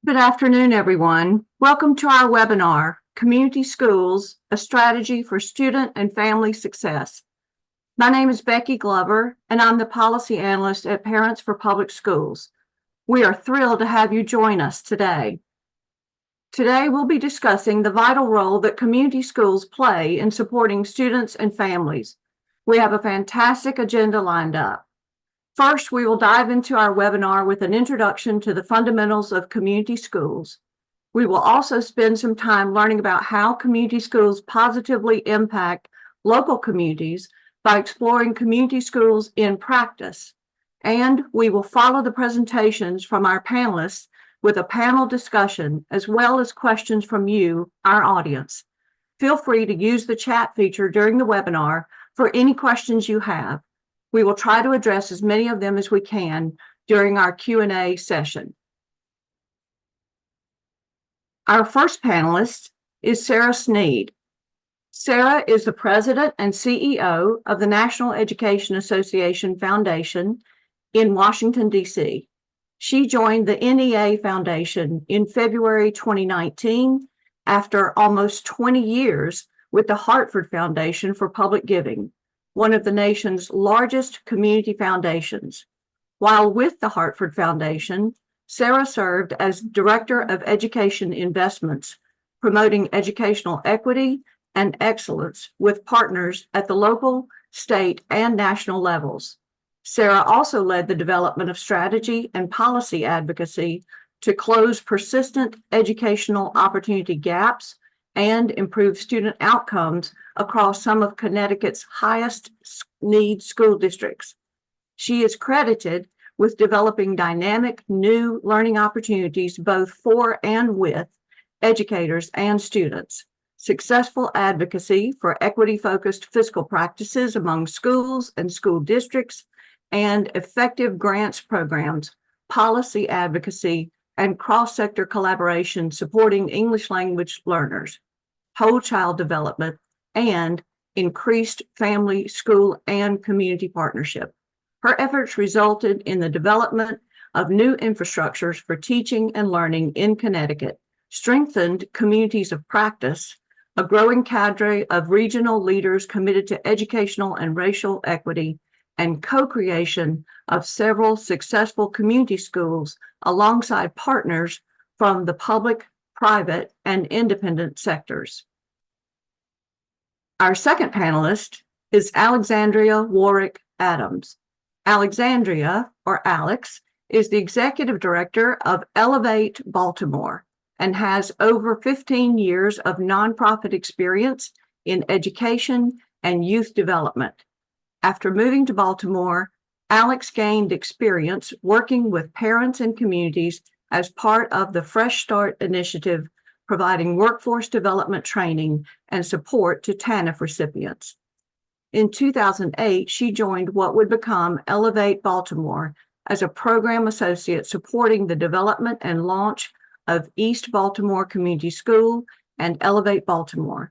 Good afternoon, everyone. Welcome to our webinar, Community Schools, a Strategy for Student and Family Success. My name is Becky Glover, and I'm the Policy Analyst at Parents for Public Schools. We are thrilled to have you join us today. Today, we'll be discussing the vital role that community schools play in supporting students and families. We have a fantastic agenda lined up. First, we will dive into our webinar with an introduction to the fundamentals of community schools. We will also spend some time learning about how community schools positively impact local communities by exploring community schools in practice. And we will follow the presentations from our panelists with a panel discussion, as well as questions from you, our audience. Feel free to use the chat feature during the webinar for any questions you have. We will try to address as many of them as we can during our Q&A session. Our first panelist is Sarah Sneed. Sarah is the president and CEO of the National Education Association Foundation in Washington, D.C. She joined the NEA Foundation in February 2019 after almost 20 years with the Hartford Foundation for Public Giving, one of the nation's largest community foundations. While with the Hartford Foundation, Sarah served as Director of Education Investments, promoting educational equity and excellence with partners at the local, state, and national levels. Sarah also led the development of strategy and policy advocacy to close persistent educational opportunity gaps and improve student outcomes across some of Connecticut's highest need school districts. She is credited with developing dynamic new learning opportunities both for and with educators and students, successful advocacy for equity-focused fiscal practices among schools and school districts, and effective grants programs, policy advocacy, and cross-sector collaboration supporting English language learners, whole child development, and increased family, school, and community partnership. Her efforts resulted in the development of new infrastructures for teaching and learning in Connecticut, strengthened communities of practice, a growing cadre of regional leaders committed to educational and racial equity, and co-creation of several successful community schools alongside partners from the public, private, and independent sectors. Our second panelist is Alexandria Warwick Adams. Alexandria, or Alex, is the executive director of Elevate Baltimore and has over 15 years of nonprofit experience in education and youth development. After moving to Baltimore, Alex gained experience working with parents and communities as part of the Fresh Start initiative, providing workforce development training and support to TANF recipients. In 2008, she joined what would become Elevate Baltimore as a program associate supporting the development and launch of East Baltimore Community School and Elevate Baltimore.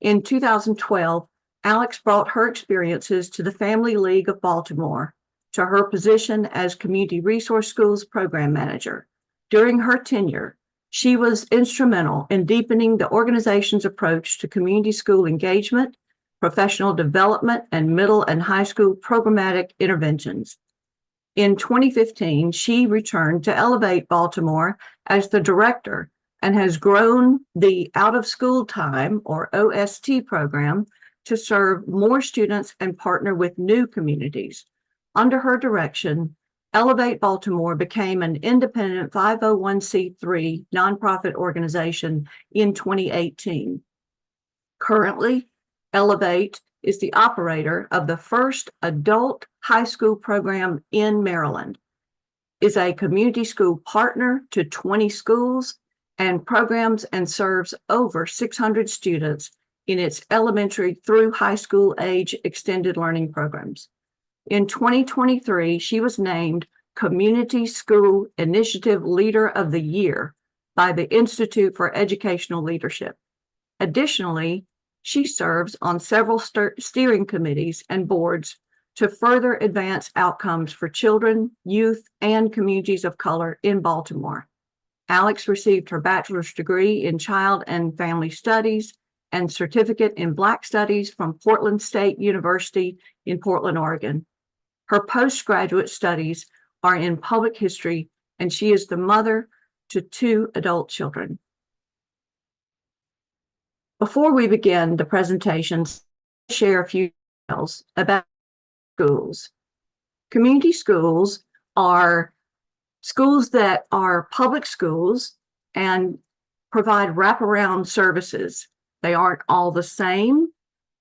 In 2012, Alex brought her experiences to the Family League of Baltimore, to her position as Community Resource Schools Program Manager. During her tenure, she was instrumental in deepening the organization's approach to community school engagement, professional development, and middle and high school programmatic interventions. In 2015, she returned to Elevate Baltimore as the director and has grown the out-of-school time, or OST program, to serve more students and partner with new communities. Under her direction, Elevate Baltimore became an independent 501c3 nonprofit organization in 2018. Currently, Elevate is the operator of the first adult high school program in Maryland, is a community school partner to 20 schools, and programs and serves over 600 students in its elementary through high school age extended learning programs. In 2023, she was named Community School Initiative Leader of the Year by the Institute for Educational Leadership. Additionally, she serves on several steering committees and boards to further advance outcomes for children, youth, and communities of color in Baltimore. Alex received her bachelor's degree in Child and Family Studies and certificate in Black Studies from Portland State University in Portland, Oregon. Her postgraduate studies are in public history, and she is the mother to 2 adult children. Before we begin the presentations, I'll share a few details about schools. Community schools are schools that are public schools and provide wraparound services. They aren't all the same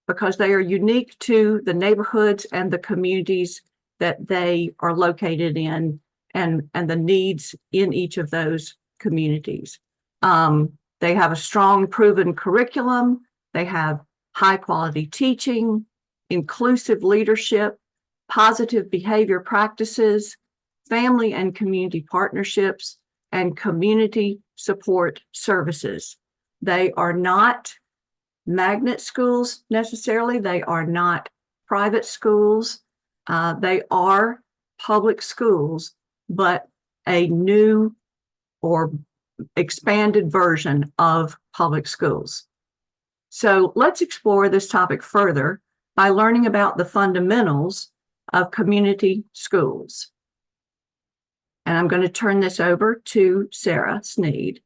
because they are unique to the neighborhoods and the communities that they are located in and the needs in each of those communities. They have a strong, proven curriculum. They have high quality teaching, inclusive leadership, positive behavior practices, family and community partnerships, and community support services. They are not magnet schools necessarily. They are not private schools. They are public schools, but a new or expanded version of public schools. So let's explore this topic further by learning about the fundamentals of community schools. And I'm going to turn this over to Sarah Sneed.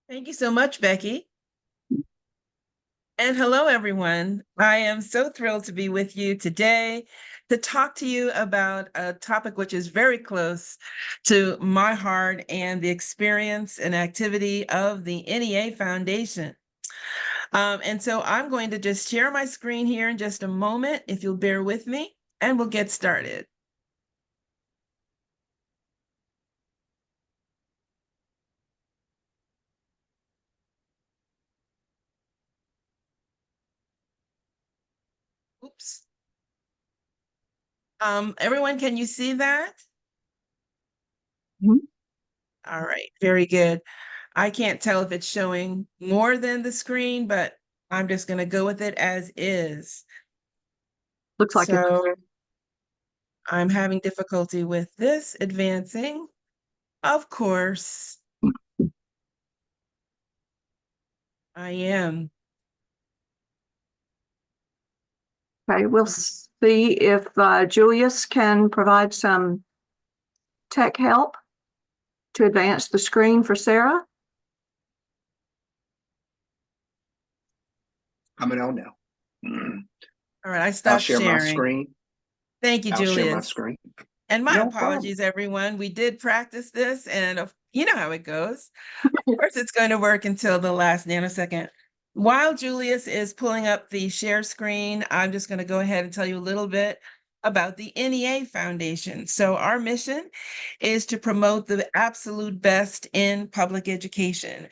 Thank you so much, Becky. And hello, everyone. I am so thrilled to be with you today to talk to you about a topic which is very close to my heart and the experience and activity of the NEA Foundation. And so I'm going to just share my screen here in just a moment, if you'll bear with me, and we'll get started. Oops. Everyone, can you see that? Mm-hmm. All right, very good. I can't tell if it's showing more than the screen, but I'm just going to go with it as is. Looks like it's So I'm having difficulty with this advancing. Of course, I am. okay. We'll see if Julius can provide some tech help to advance the screen for Sarah. Coming on now. All right, I I'll stopped share my sharing. screen. Thank you, I'll share my Julius. screen. And my No apologies, everyone. We did practice this, and you know how it goes. Of course, it's going to work until the last nanosecond. While Julius is pulling up the share screen, I'm just going to go ahead and tell you a little bit about the NEA Foundation. So our mission is to promote the absolute best in public education.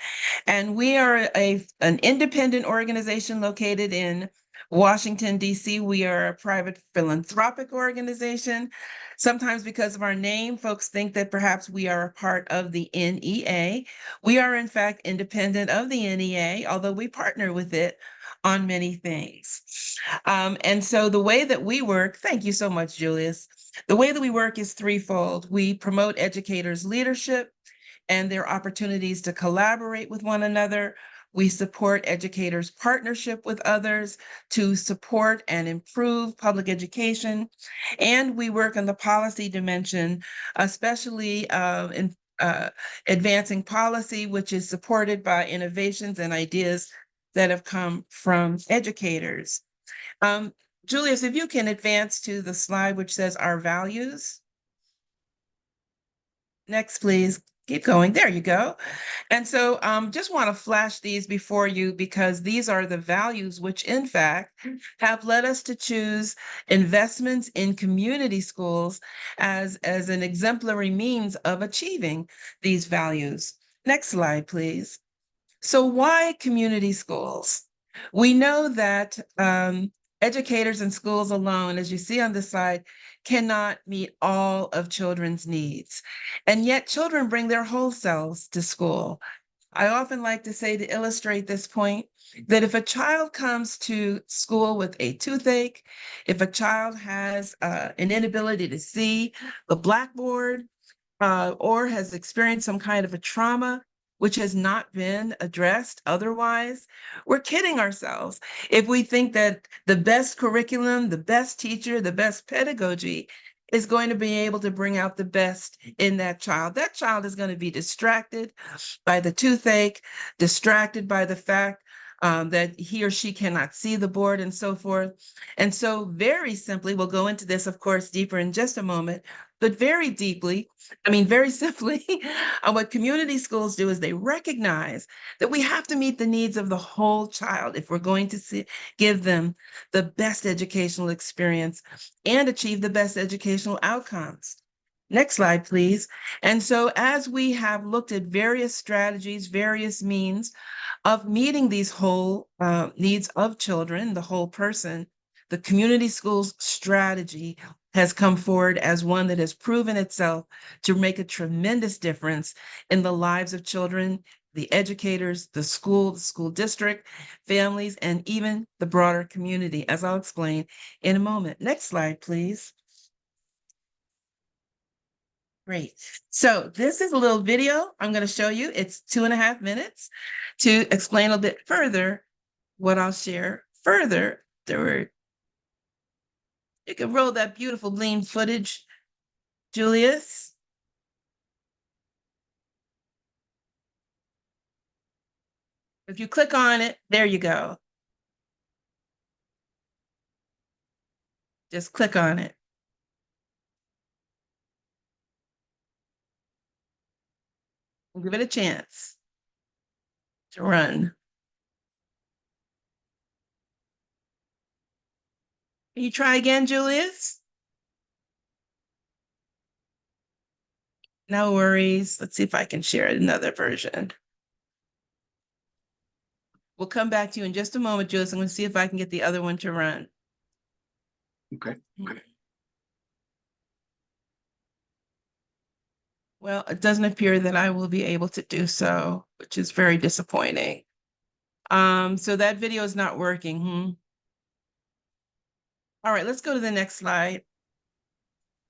And we are an independent organization located in Washington, D.C. We are a private philanthropic organization. Sometimes because of our name, folks think that perhaps we are a part of the NEA. We are, in fact, independent of the NEA, although we partner with it on many things. And so the way that we work, thank you so much, Julius. The way that we work is threefold. We promote educators' leadership and their opportunities to collaborate with one another. We support educators' partnership with others to support and improve public education. And we work in the policy dimension, especially in advancing policy, which is supported by innovations and ideas that have come from educators. Julius, if you can advance to the slide which says our values. Next, please. Keep going. There you go. And so just want to flash these before you because these are the values which, in fact, have led us to choose investments in community schools as an exemplary means of achieving these values. Next slide, please. So why community schools? We know that educators and schools alone, as you see on this slide, cannot meet all of children's needs. And yet children bring their whole selves to school. I often like to say, to illustrate this point, that if a child comes to school with a toothache, if a child has an inability to see the blackboard, or has experienced some kind of a trauma which has not been addressed otherwise, we're kidding ourselves if we think that the best curriculum, the best teacher, the best pedagogy is going to be able to bring out the best in that child. That child is going to be distracted by the toothache, distracted by the fact that he or she cannot see the board and so forth. And so very simply, we'll go into this, of course, deeper in just a moment, but very simply, what community schools do is they recognize that we have to meet the needs of the whole child if we're going to give them the best educational experience and achieve the best educational outcomes. Next slide, please. And so as we have looked at various strategies, various means of meeting these whole needs of children, the whole person, the community schools strategy has come forward as one that has proven itself to make a tremendous difference in the lives of children, the educators, the school district, families, and even the broader community, as I'll explain in a moment. Next slide, please. Great. So this is a little video I'm going to show you. It's 2.5 minutes to explain a bit further what I'll share further. You can roll that beautiful gleam footage, Julius. If you click on it, there you go. Just click on it. And give it a chance to run. Can you try again, Julius? No worries. Let's see if I can share another version. We'll come back to you in just a moment, Julius. I'm going to see if I can get the other one to run. Okay. Well, it doesn't appear that I will be able to do so, which is very disappointing. So that video is not working. All right, let's go to the next slide.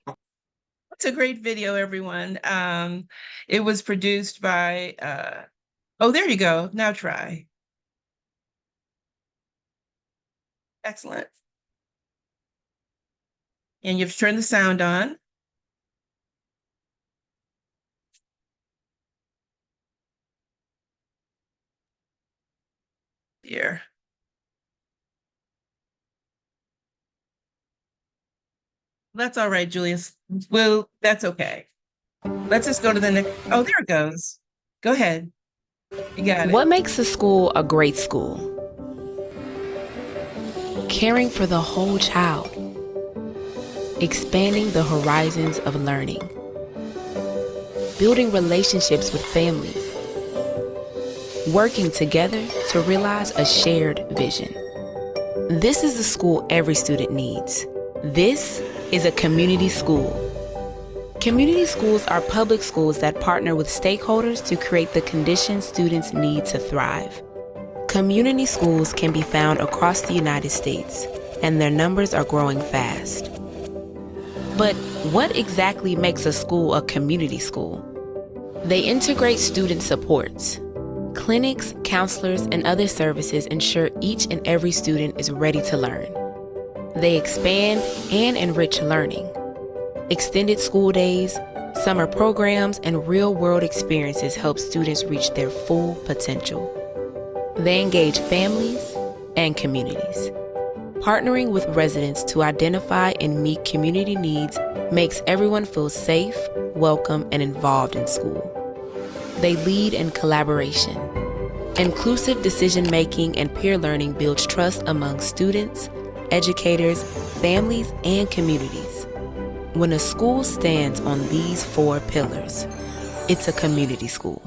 It's a great video, everyone. It was produced by, oh, there you go. Now try. Excellent. And you have to turn the sound on. Here. That's all right, Julius. Well, that's okay. Let's just go to the next. Oh, there it goes. Go ahead. You got it. What makes a school a great school? Caring for the whole child. Expanding the horizons of learning. Building relationships with families. Working together to realize a shared vision. This is the school every student needs. This is a community school. Community schools are public schools that partner with stakeholders to create the conditions students need to thrive. Community schools can be found across the United States, and their numbers are growing fast. But what exactly makes a school a community school? They integrate student supports. Clinics, counselors, and other services ensure each and every student is ready to learn. They expand and enrich learning. Extended school days, summer programs, and real-world experiences help students reach their full potential. They engage families and communities. Partnering with residents to identify and meet community needs makes everyone feel safe, welcome, and involved in school. They lead in collaboration. Inclusive decision-making and peer learning builds trust among students, educators, families, and communities. When a school stands on these 4 pillars, it's a community school.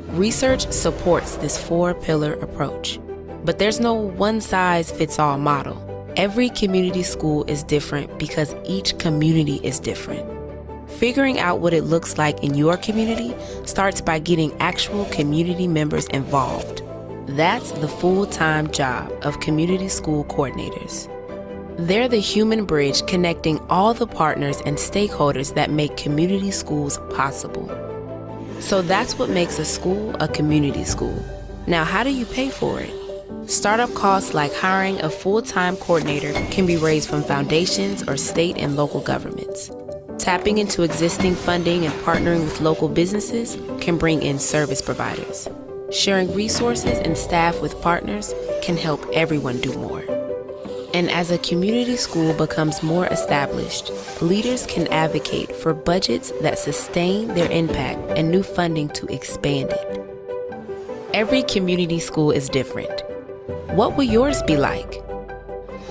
Research supports this 4-pillar approach, but there's no one-size-fits-all model. Every community school is different because each community is different. Figuring out what it looks like in your community starts by getting actual community members involved. That's the full-time job of community school coordinators. They're the human bridge connecting all the partners and stakeholders that make community schools possible. So that's what makes a school a community school. Now, how do you pay for it? Startup costs like hiring a full-time coordinator can be raised from foundations or state and local governments. Tapping into existing funding and partnering with local businesses can bring in service providers. Sharing resources and staff with partners can help everyone do more. And as a community school becomes more established, leaders can advocate for budgets that sustain their impact and new funding to expand it. Every community school is different. What will yours be like?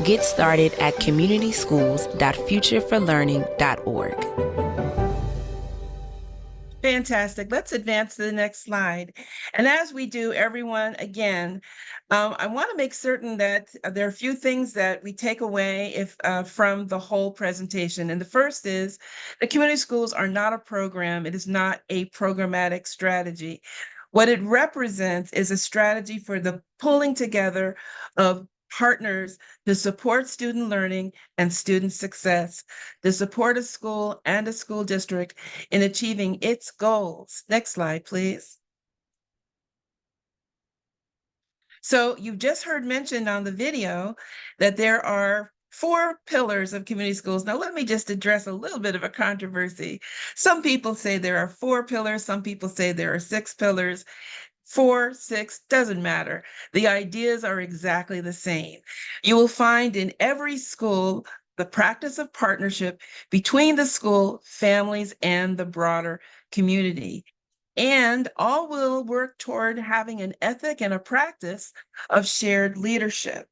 Get started at communityschools.futureforlearning.org. Fantastic. Let's advance to the next slide. And as we do, everyone, again, I want to make certain that there are a few things that we take away from the whole presentation. And the first is the community schools are not a program. It is not a programmatic strategy. What it represents is a strategy for the pulling together of partners to support student learning and student success, to support a school and a school district in achieving its goals. Next slide, please. So you just heard mentioned on the video that there are 4 pillars of community schools. Now, let me just address a little bit of a controversy. Some people say there are 4 pillars. Some people say there are 6 pillars. 4, 6, doesn't matter. The ideas are exactly the same. You will find in every school the practice of partnership between the school, families, and the broader community. And all will work toward having an ethic and a practice of shared leadership.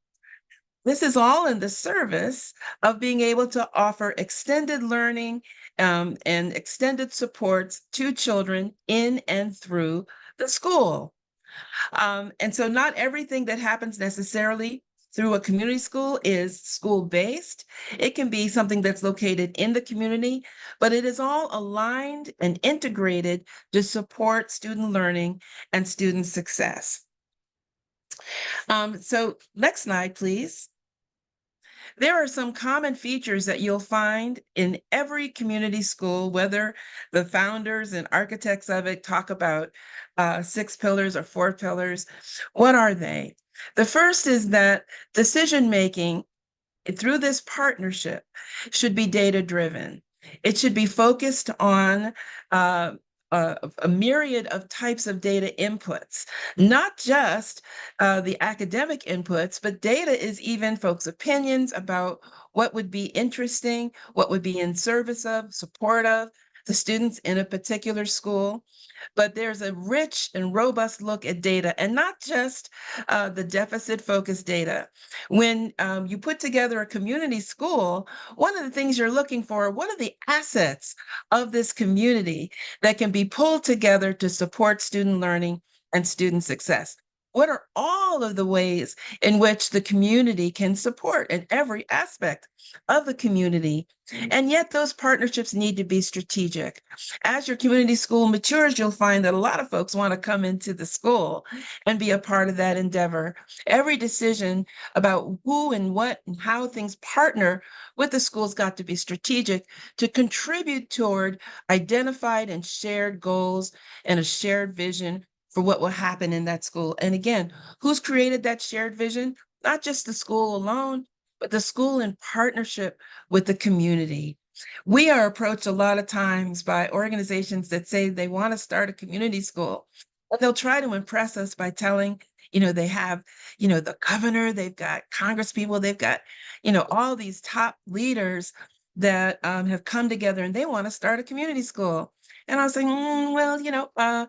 This is all in the service of being able to offer extended learning and extended supports to children in and through the school. And so not everything that happens necessarily through a community school is school-based. It can be something that's located in the community, but it is all aligned and integrated to support student learning and student success. So next slide, please. There are some common features that you'll find in every community school, whether the founders and architects of it talk about 6 pillars or 4 pillars. What are they? The first is that decision-making through this partnership should be data-driven. It should be focused on a myriad of types of data inputs, not just the academic inputs, but data is even folks' opinions about what would be interesting, what would be in service of, support of the students in a particular school. But there's a rich and robust look at data, and not just the deficit-focused data. When you put together a community school, one of the things you're looking for, what are the assets of this community that can be pulled together to support student learning and student success? What are all of the ways in which the community can support in every aspect of the community? And yet those partnerships need to be strategic. As your community school matures, you'll find that a lot of folks want to come into the school and be a part of that endeavor. Every decision about who and what and how things partner with the school's got to be strategic to contribute toward identified and shared goals and a shared vision for what will happen in that school. And again, who's created that shared vision? Not just the school alone, but the school in partnership with the community. We are approached a lot of times by organizations that say they want to start a community school, but they'll try to impress us by telling, they have, the governor, they've got Congress people, they've got, all these top leaders that have come together and they want to start a community school. And I was saying,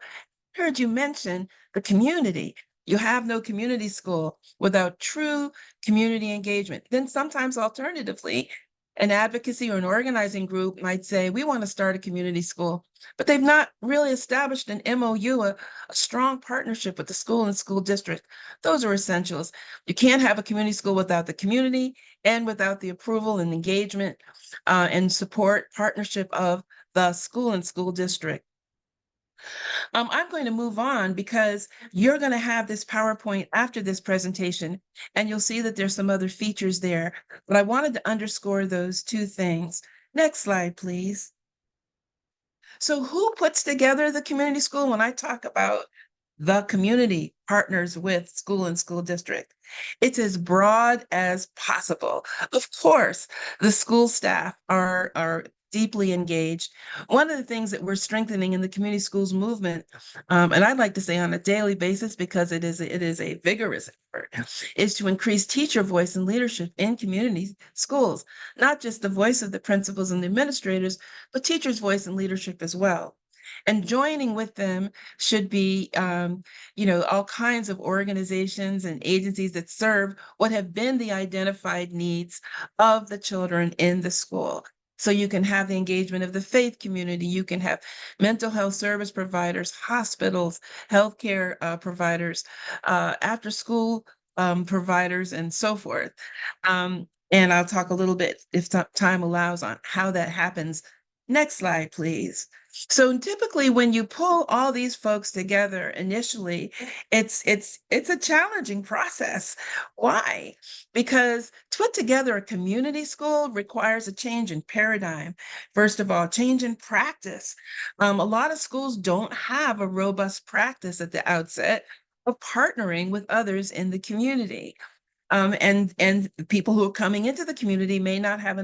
heard you mention the community. You have no community school without true community engagement. Then sometimes alternatively, an advocacy or an organizing group might say, we want to start a community school, but they've not really established an MOU, a strong partnership with the school and school district. Those are essentials. You can't have a community school without the community and without the approval and engagement and support partnership of the school and school district. I'm going to move on because you're going to have this PowerPoint after this presentation, and you'll see that there's some other features there. But I wanted to underscore those two things. Next slide, please. So who puts together the community school? When I talk about the community partners with school and school district, it's as broad as possible. Of course, the school staff are deeply engaged. One of the things that we're strengthening in the community schools movement, and I'd like to say on a daily basis because it is a vigorous effort, is to increase teacher voice and leadership in community schools, not just the voice of the principals and the administrators, but teachers' voice and leadership as well. And joining with them should be, all kinds of organizations and agencies that serve what have been the identified needs of the children in the school. So you can have the engagement of the faith community, you can have mental health service providers, hospitals, healthcare providers, after school providers, and so forth. And I'll talk a little bit, if time allows, on how that happens. Next slide, please. So typically when you pull all these folks together initially, it's a challenging process. Why? Because to put together a community school requires a change in paradigm. First of all, change in practice. A lot of schools don't have a robust practice at the outset of partnering with others in the community. And people who are coming into the community may not have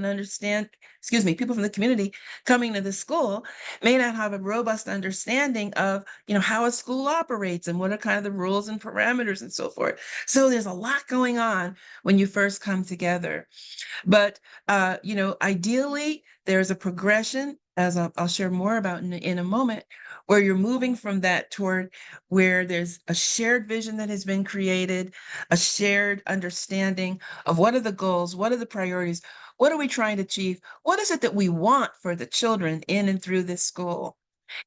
people from the community coming to the school may not have a robust understanding of, how a school operates and what are kind of the rules and parameters and so forth. So there's a lot going on when you first come together. But, ideally, there's a progression, as I'll share more about in a moment, where you're moving from that toward where there's a shared vision that has been created, a shared understanding of what are the goals, what are the priorities, what are we trying to achieve, what is it that we want for the children in and through this school.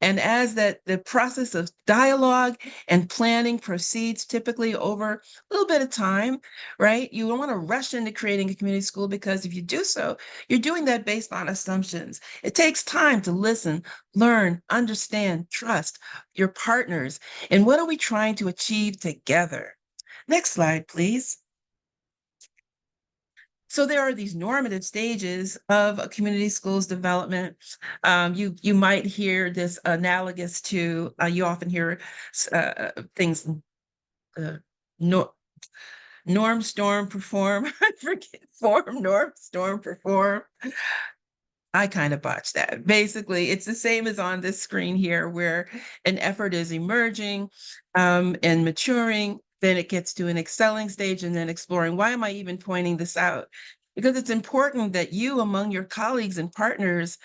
And as the process of dialogue and planning proceeds, typically over a little bit of time, right? You don't want to rush into creating a community school, because if you do so, you're doing that based on assumptions. It takes time to listen, learn, understand, trust your partners. And what are we trying to achieve together? Next slide, please. So there are these normative stages of a community schools development. You might hear this analogous to, you often hear things, nor, norm, storm, perform. I forget, form, norm, storm, perform. I kind of botched that. Basically, it's the same as on this screen here, where an effort is emerging and maturing, then it gets to an excelling stage, and then exploring. Why am I even pointing this out? Because it's important that you, among your colleagues and partners,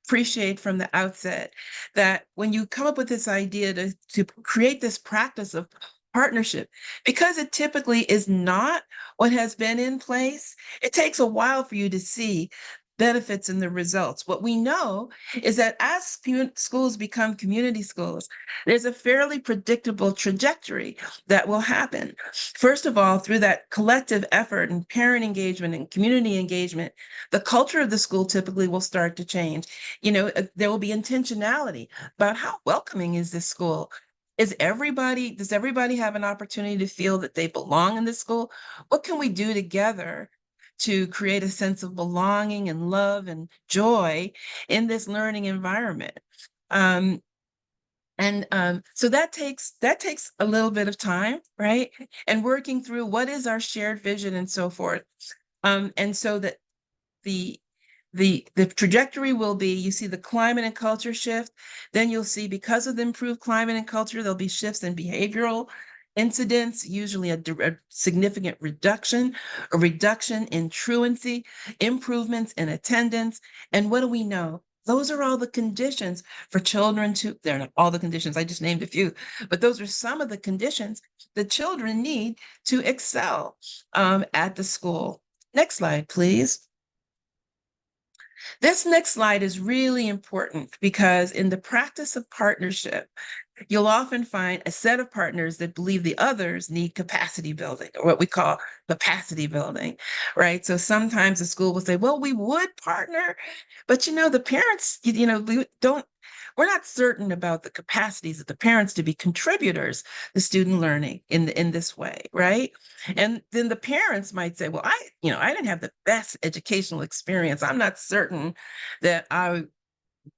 appreciate from the outset that when you come up with this idea to create this practice of partnership, because it typically is not what has been in place, it takes a while for you to see benefits and the results. What we know is that as schools become community schools, there's a fairly predictable trajectory that will happen. First of all, through that collective effort and parent engagement and community engagement, the culture of the school typically will start to change. There will be intentionality about how welcoming is this school. Does everybody have an opportunity to feel that they belong in this school? What can we do together to create a sense of belonging and love and joy in this learning environment? So that takes a little bit of time, right? And working through what is our shared vision and so forth. And so that the trajectory will be, you see the climate and culture shift, then you'll see, because of the improved climate and culture, there'll be shifts in behavioral incidents, usually a significant reduction in truancy, improvements in attendance. And what do we know? Those are all the conditions for children they're not all the conditions, I just named a few, but those are some of the conditions that children need to excel at the school. Next slide, please. This next slide is really important because in the practice of partnership, you'll often find a set of partners that believe the others need capacity building, or what we call capacity building, right? So sometimes the school will say, well, we would partner, but the parents, we're not certain about the capacities of the parents to be contributors to student learning in this way, right? And then the parents might say, well, I didn't have the best educational experience. I'm not certain that I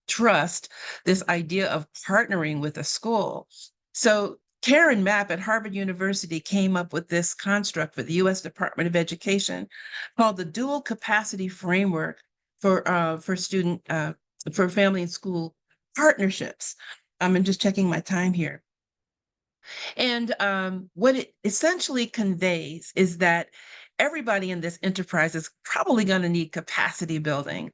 trust this idea of partnering with a school. So Karen Mapp at Harvard University came up with this construct for the US Department of Education called the dual capacity framework for student for family and school partnerships. I'm just checking my time here. And what it essentially conveys is that everybody in this enterprise is probably going to need capacity building.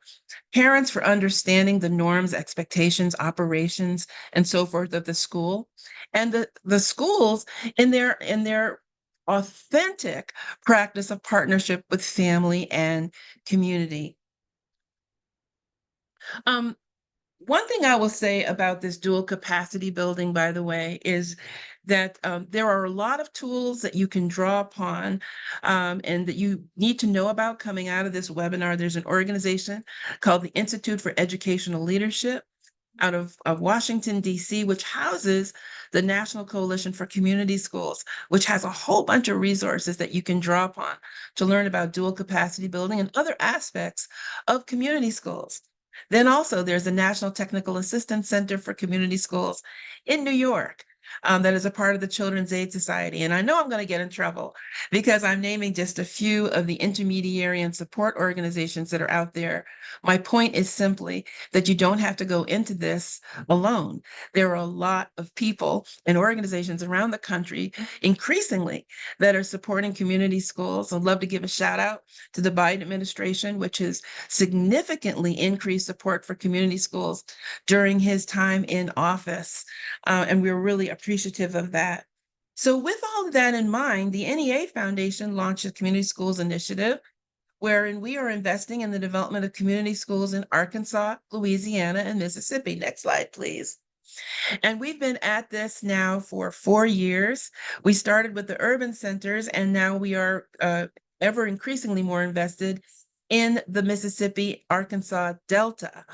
Parents for understanding the norms, expectations, operations, and so forth of the school, and the schools in their authentic practice of partnership with family and community. Um, One thing I will say about this dual capacity building, by the way, is that there are a lot of tools that you can draw upon and that you need to know about coming out of this webinar. There's an organization called the Institute for Educational Leadership out of Washington, D.C., which houses the National Coalition for Community Schools, which has a whole bunch of resources that you can draw upon to learn about dual capacity building and other aspects of community schools. Then also there's the National Technical Assistance Center for Community Schools in New York. That is a part of the Children's Aid Society. And I know I'm going to get in trouble because I'm naming just a few of the intermediary and support organizations that are out there. My point is simply that you don't have to go into this alone. There are a lot of people and organizations around the country, increasingly, that are supporting community schools. I'd love to give a shout out to the Biden administration, which has significantly increased support for community schools during his time in office. And we're really appreciative of that. So with all of that in mind, the NEA Foundation launched a Community Schools Initiative, wherein we are investing in the development of community schools in Arkansas, Louisiana, and Mississippi. Next slide, please. And we've been at this now for 4 years. We started with the urban centers, and now we are ever increasingly more invested in the Mississippi, Arkansas Delta.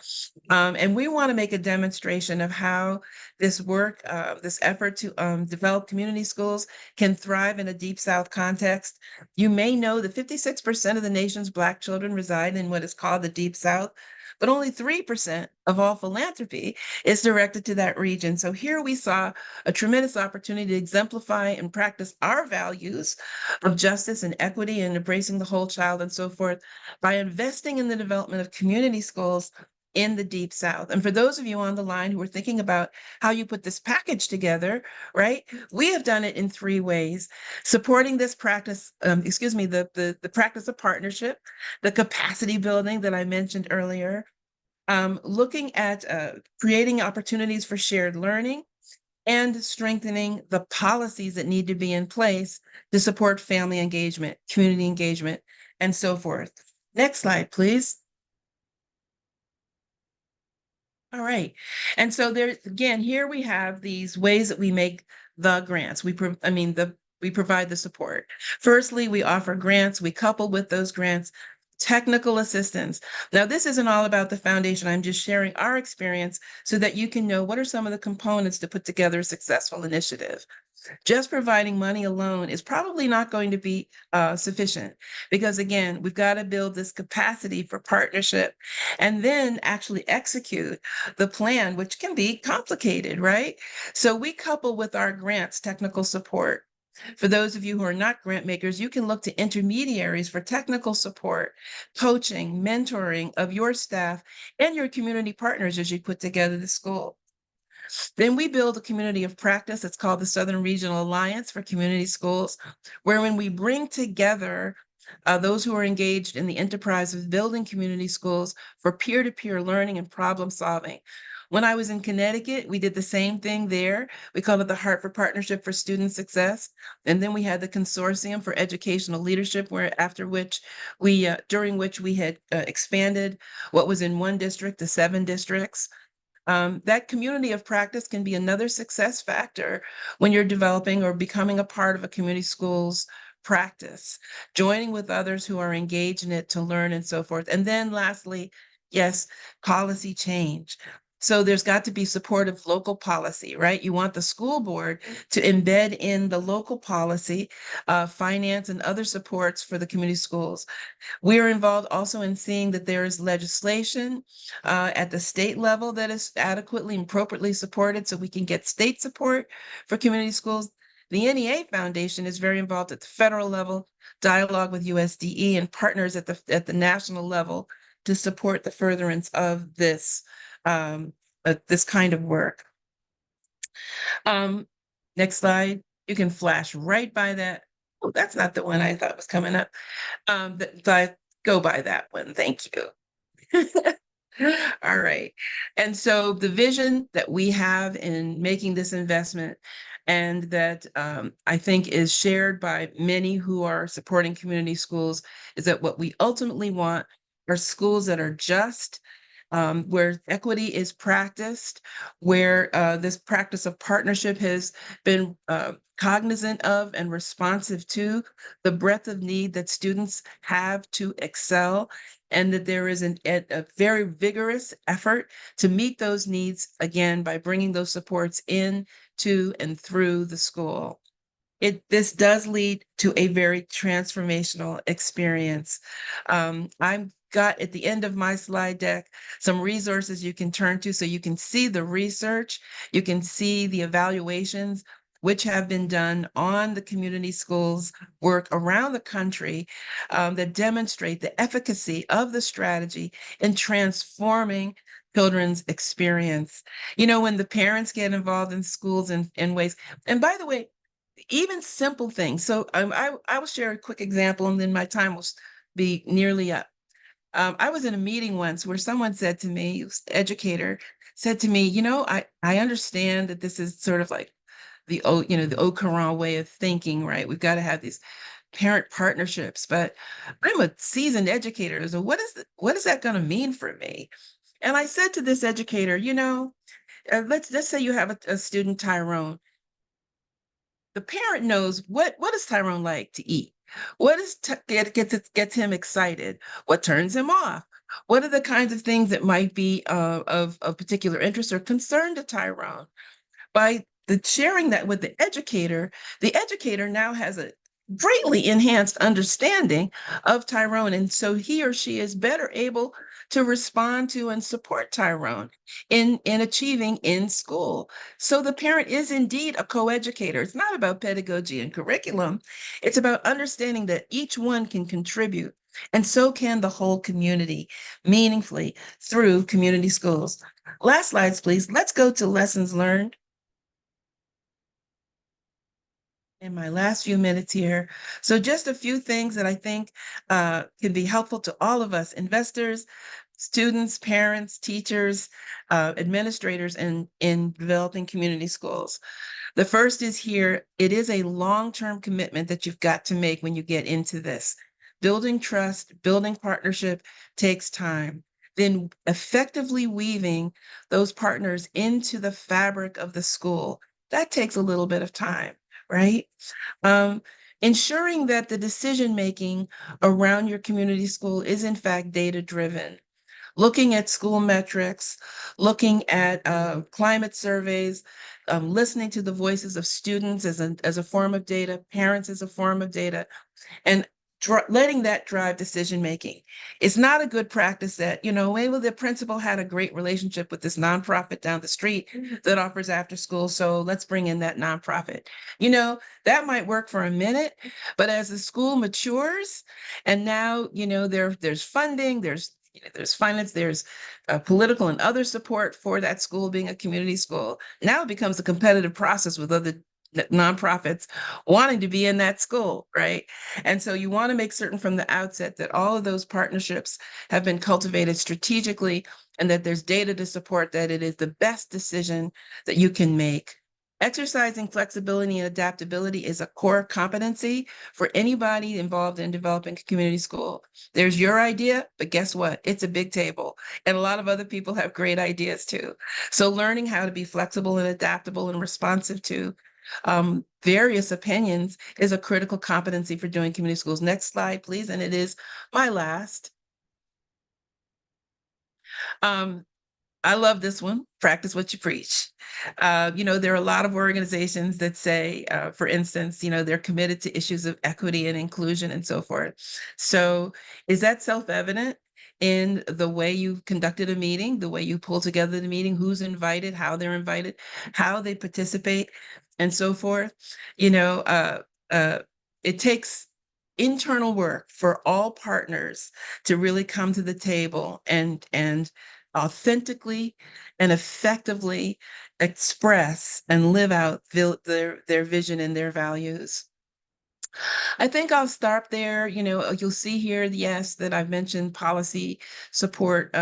And we want to make a demonstration of how this work, this effort to develop community schools can thrive in a Deep South context. You may know that 56% of the nation's Black children reside in what is called the Deep South, but only 3% of all philanthropy is directed to that region. So here we saw a tremendous opportunity to exemplify and practice our values of justice and equity and embracing the whole child and so forth by investing in the development of community schools in the Deep South. And for those of you on the line who are thinking about how you put this package together, right, we have done it in 3 ways: supporting this practice, the practice of partnership, the capacity building that I mentioned earlier, looking at creating opportunities for shared learning, and strengthening the policies that need to be in place to support family engagement, community engagement, and so forth. Next slide, please. All right. And so there's, again, here we have these ways that we make the grants. We provide the support. Firstly, we offer grants. We couple with those grants technical assistance. Now, this isn't all about the foundation. I'm just sharing our experience so that you can know what are some of the components to put together a successful initiative. Just providing money alone is probably not going to be sufficient because, again, we've got to build this capacity for partnership and then actually execute the plan, which can be complicated, right? So we couple with our grants technical support. For those of you who are not grant makers, you can look to intermediaries for technical support, coaching, mentoring of your staff and your community partners as you put together the school. Then we build a community of practice. It's called the Southern Regional Alliance for Community Schools, wherein we bring together those who are engaged in the enterprise of building community schools for peer-to-peer learning and problem solving. When I was in Connecticut, we did the same thing there. We called it the Hartford Partnership for Student Success. And then we had the Consortium for Educational Leadership, during which we had expanded what was in one district to 7 districts. That community of practice can be another success factor when you're developing or becoming a part of a community school's practice, joining with others who are engaged in it to learn and so forth. And then lastly, yes, policy change. So there's got to be supportive local policy, right? You want the school board to embed in the local policy, finance and other supports for the community schools. We are involved also in seeing that there is legislation at the state level that is adequately and appropriately supported so we can get state support for community schools. The NEA Foundation is very involved at the federal level, dialogue with USDE and partners at the national level to support the furtherance of this kind of work. Next slide. You can flash right by that. Oh, that's not the one I thought was coming up. I go by that one. Thank you. All right. And so the vision that we have in making this investment and that I think is shared by many who are supporting community schools is that what we ultimately want are schools that are just, where equity is practiced, where this practice of partnership has been cognizant of and responsive to the breadth of need that students have to excel, and that there is a very vigorous effort to meet those needs, again, by bringing those supports in, to, and through the school. This does lead to a very transformational experience. I've got at the end of my slide deck some resources you can turn to so you can see the research, you can see the evaluations which have been done on the community schools work around the country that demonstrate the efficacy of the strategy in transforming children's experience. You know, when the parents get involved in schools in ways, and by the way, even simple things. So I will share a quick example and then my time will be nearly up. I was in a meeting once where someone said to me, educator, said to me, you know, I understand that this is sort of like the Au Courant way of thinking, right? We've got to have these parent partnerships, but I'm a seasoned educator. So what is that going to mean for me? And I said to this educator, you know, let's say you have a student, Tyrone. The parent knows what does Tyrone like to eat? What is gets him excited? What turns him off? What are the kinds of things that might be of particular interest or concern to Tyrone? By the sharing that with the educator now has a greatly enhanced understanding of Tyrone. And so he or she is better able to respond to and support Tyrone in achieving in school. So the parent is indeed a co-educator. It's not about pedagogy and curriculum. It's about understanding that each one can contribute, and so can the whole community meaningfully through community schools. Last slides, please. Let's go to lessons learned. In my last few minutes here. So just a few things that I think can be helpful to all of us, investors, students, parents, teachers, administrators in developing community schools. The first is here, it is a long-term commitment that you've got to make when you get into this. Building trust, building partnership takes time. Then effectively weaving those partners into the fabric of the school, that takes a little bit of time, right? Ensuring that the decision-making around your community school is in fact data-driven. Looking at school metrics, looking at climate surveys, listening to the voices of students as a form of data, parents as a form of data, and letting that drive decision making. It's not a good practice that, you know, maybe the principal had a great relationship with this nonprofit down the street that offers after school, so let's bring in that nonprofit. You know, that might work for a minute, but as the school matures, and now, you know, there's funding, there's finance, there's political and other support for that school being a community school. Now it becomes a competitive process with other nonprofits wanting to be in that school, right? And so you want to make certain from the outset that all of those partnerships have been cultivated strategically and that there's data to support that it is the best decision that you can make. Exercising flexibility and adaptability is a core competency for anybody involved in developing a community school. There's your idea, but guess what? It's a big table, and a lot of other people have great ideas too. So learning how to be flexible and adaptable and responsive to various opinions is a critical competency for doing community schools. Next slide, please, and it is my last. I love this one, practice what you preach. There are a lot of organizations that say, for instance, they're committed to issues of equity and inclusion and so forth. So is that self-evident in the way you conducted a meeting, the way you pull together the meeting, who's invited, how they're invited, how they participate, and so forth? It takes internal work for all partners to really come to the table and authentically and effectively express and live out their vision and their values. I think I'll stop there. You'll see here, yes, that I've mentioned policy support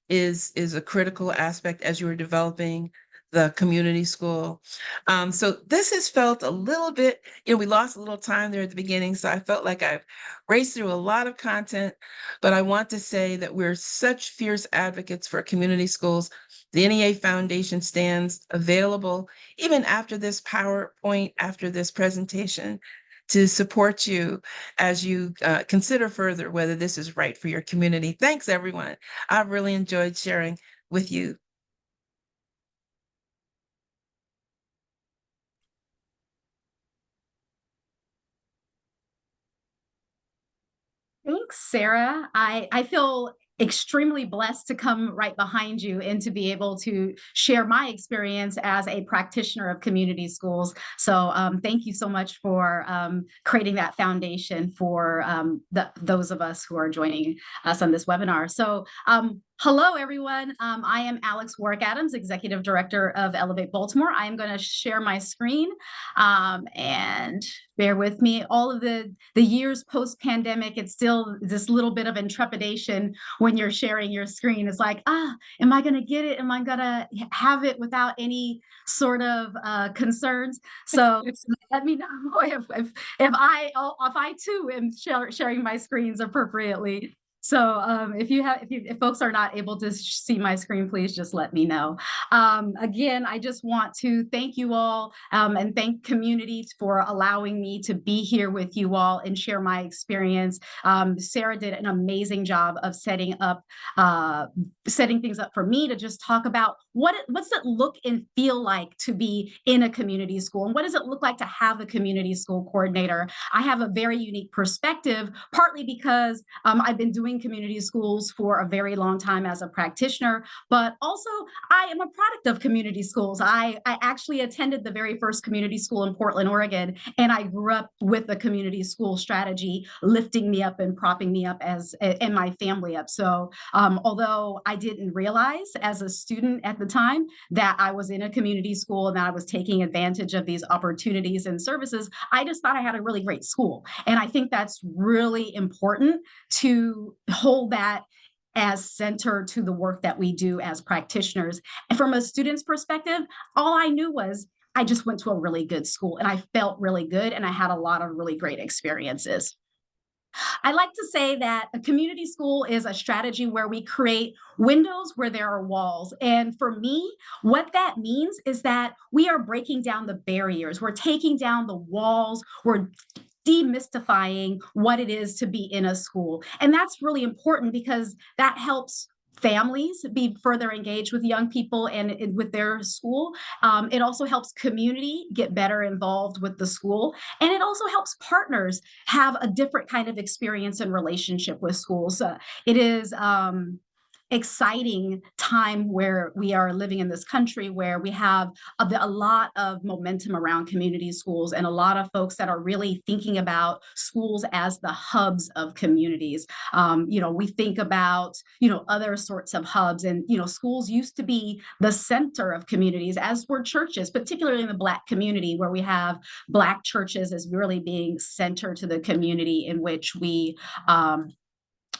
is a critical aspect as you are developing the community school. So this has felt a little bit, we lost a little time there at the beginning, so I felt like I've raced through a lot of content, but I want to say that we're such fierce advocates for community schools. The NEA Foundation stands available even after this PowerPoint, after this presentation, to support you as you consider further whether this is right for your community. Thanks, everyone. I've really enjoyed sharing with you. Thanks, Sarah. I feel extremely blessed to come right behind you and to be able to share my experience as a practitioner of community schools. So thank you so much for creating that foundation for those of us who are joining us on this webinar. So hello, everyone. I am Alex Warwick-Adams, Executive Director of Elevate Baltimore. I am going to share my screen and bear with me. All of the years post-pandemic, it's still this little bit of intrepidation when you're sharing your screen. It's like, am I going to get it? Am I going to have it without any sort of concerns? So let me know if I too am sharing my screens appropriately. So if folks are not able to see my screen, please just let me know. Again, I just want to thank you all and thank community for allowing me to be here with you all and share my experience. Sarah did an amazing job of setting things up for me to just talk about what's it look and feel like to be in a community school, and what does it look like to have a community school coordinator. I have a very unique perspective, partly because I've been doing community schools for a very long time as a practitioner, but also I am a product of community schools. I actually attended the very first community school in Portland, Oregon, and I grew up with the community school strategy, lifting me up and propping me up and my family up. So although I didn't realize as a student at the time that I was in a community school and that I was taking advantage of these opportunities and services, I just thought I had a really great school. And I think that's really important to hold that as center to the work that we do as practitioners. And from a student's perspective, all I knew was I just went to a really good school and I felt really good and I had a lot of really great experiences. I like to say that a community school is a strategy where we create windows where there are walls. And for me, what that means is that we are breaking down the barriers. We're taking down the walls. We're demystifying what it is to be in a school. And that's really important because that helps families be further engaged with young people and with their school. It also helps community get better involved with the school. And it also helps partners have a different kind of experience and relationship with schools. It is exciting time where we are living in this country where we have a lot of momentum around community schools and a lot of folks that are really thinking about schools as the hubs of communities. We think about, other sorts of hubs and, schools used to be the center of communities, as were churches, particularly in the Black community where we have Black churches as really being center to the community in which we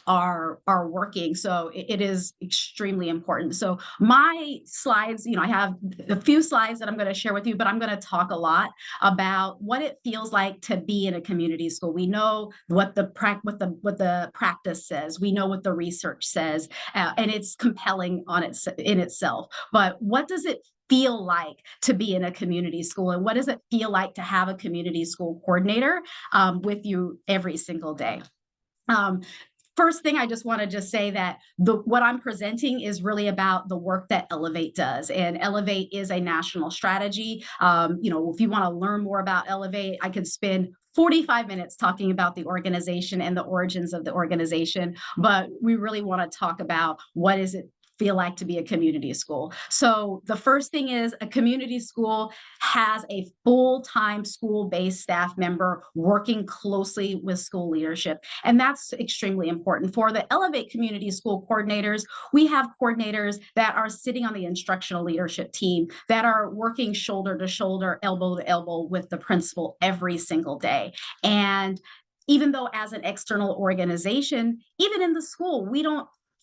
are working. So it is extremely important. So my slides, I have a few slides that I'm going to share with you, but I'm going to talk a lot about what it feels like to be in a community school. We know what the practice says. We know what the research says, and it's compelling in itself. But what does it feel like to be in a community school, and what does it feel like to have a community school coordinator with you every single day? First thing, I just want to just say that what I'm presenting is really about the work that Elevate does. And Elevate is a national strategy. If you want to learn more about Elevate, I could spend 45 minutes talking about the organization and the origins of the organization, but we really want to talk about what is it feel like to be a community school. So the first thing is a community school has a full-time school-based staff member working closely with school leadership. And that's extremely important. For the Elevate community school coordinators, we have coordinators that are sitting on the instructional leadership team that are working shoulder to shoulder, elbow to elbow with the principal every single day. And even though as an external organization, even in the school,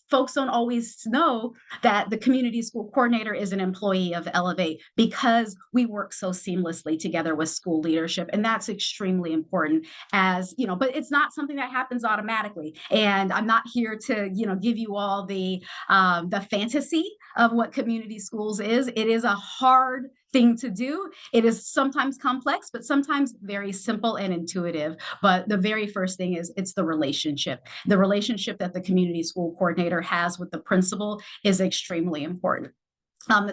folks don't always know that the community school coordinator is an employee of Elevate because we work so seamlessly together with school leadership. And that's extremely important but it's not something that happens automatically. And I'm not here to, give you all the fantasy of what community schools is. It is a hard thing to do. It is sometimes complex, but sometimes very simple and intuitive. But the very first thing is it's the relationship. The relationship that the community school coordinator has with the principal is extremely important.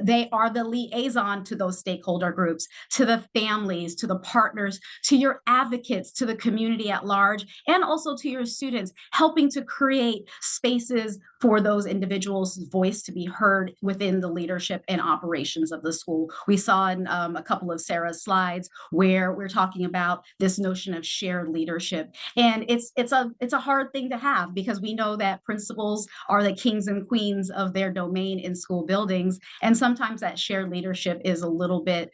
They are the liaison to those stakeholder groups, to the families, to the partners, to your advocates, to the community at large, and also to your students, helping to create spaces for those individuals' voice to be heard within the leadership and operations of the school. We saw in a couple of Sarah's slides where we're talking about this notion of shared leadership. And it's a hard thing to have because we know that principals are the kings and queens of their domain in school buildings. And sometimes that shared leadership is a little bit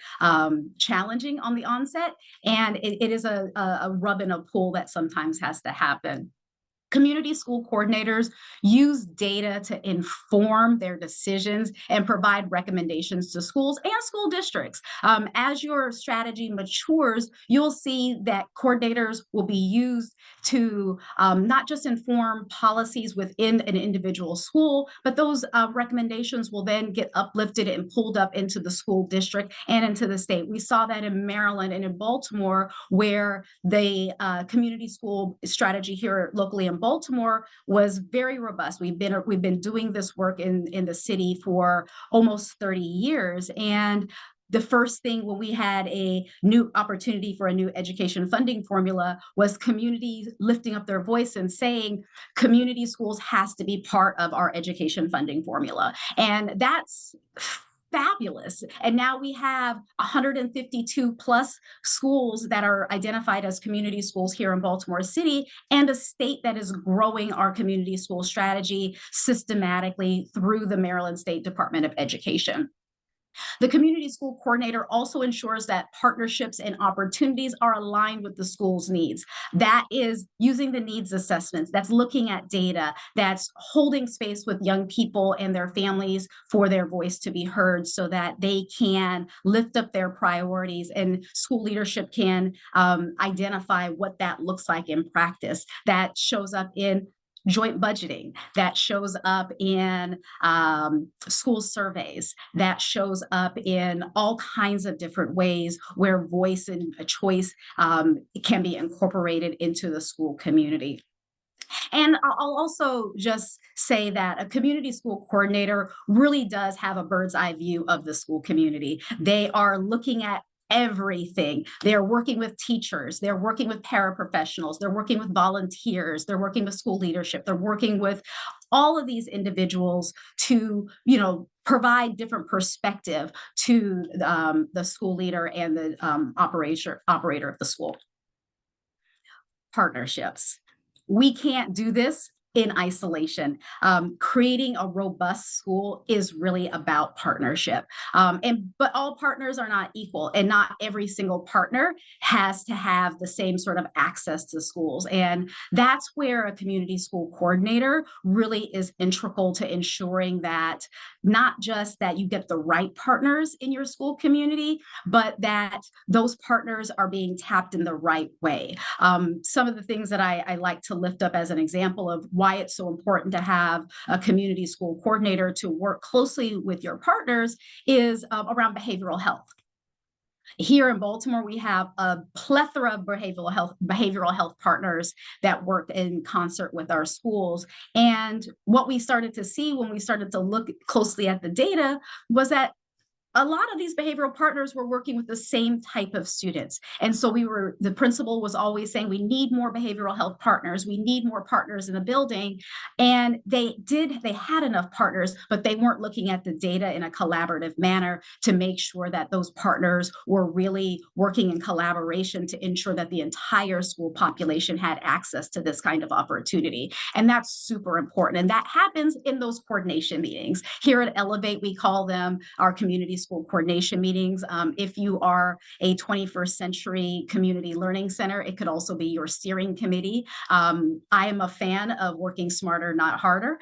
challenging on the onset. And it is a rub and a pull that sometimes has to happen. Community school coordinators use data to inform their decisions and provide recommendations to schools and school districts. As your strategy matures, you'll see that coordinators will be used to not just inform policies within an individual school, but those recommendations will then get uplifted and pulled up into the school district and into the state. We saw that in Maryland and in Baltimore, where the community school strategy here locally in Baltimore was very robust. We've been doing this work in the city for almost 30 years. And the first thing when we had a new opportunity for a new education funding formula was communities lifting up their voice and saying community schools has to be part of our education funding formula. And that's fabulous. And now we have 152 plus schools that are identified as community schools here in Baltimore City, and a state that is growing our community school strategy systematically through the Maryland State Department of Education. The community school coordinator also ensures that partnerships and opportunities are aligned with the school's needs. That is using the needs assessments, that's looking at data, that's holding space with young people and their families for their voice to be heard so that they can lift up their priorities and school leadership can identify what that looks like in practice. That shows up in joint budgeting, that shows up in school surveys, that shows up in all kinds of different ways where voice and choice can be incorporated into the school community. And I'll also just say that a community school coordinator really does have a bird's eye view of the school community. They are looking at everything. They're working with teachers, they're working with paraprofessionals, they're working with volunteers, they're working with school leadership, they're working with all of these individuals to, provide different perspective to the school leader and the operator of the school. Partnerships. We can't do this in isolation. Creating a robust school is really about partnership. But all partners are not equal, and not every single partner has to have the same sort of access to schools. And that's where a community school coordinator really is integral to ensuring that not just that you get the right partners in your school community, but that those partners are being tapped in the right way. Some of the things that I like to lift up as an example of why it's so important to have a community school coordinator to work closely with your partners is around behavioral health. Here in Baltimore, we have a plethora of behavioral health partners that work in concert with our schools. And what we started to see when we started to look closely at the data was that a lot of these behavioral partners were working with the same type of students. And so the principal was always saying, we need more behavioral health partners. We need more partners in the building. And they had enough partners, but they weren't looking at the data in a collaborative manner to make sure that those partners were really working in collaboration to ensure that the entire school population had access to this kind of opportunity. And that's super important. And that happens in those coordination meetings. Here at Elevate, we call them our community school coordination meetings. If you are a 21st century community learning center, it could also be your steering committee. I am a fan of working smarter, not harder.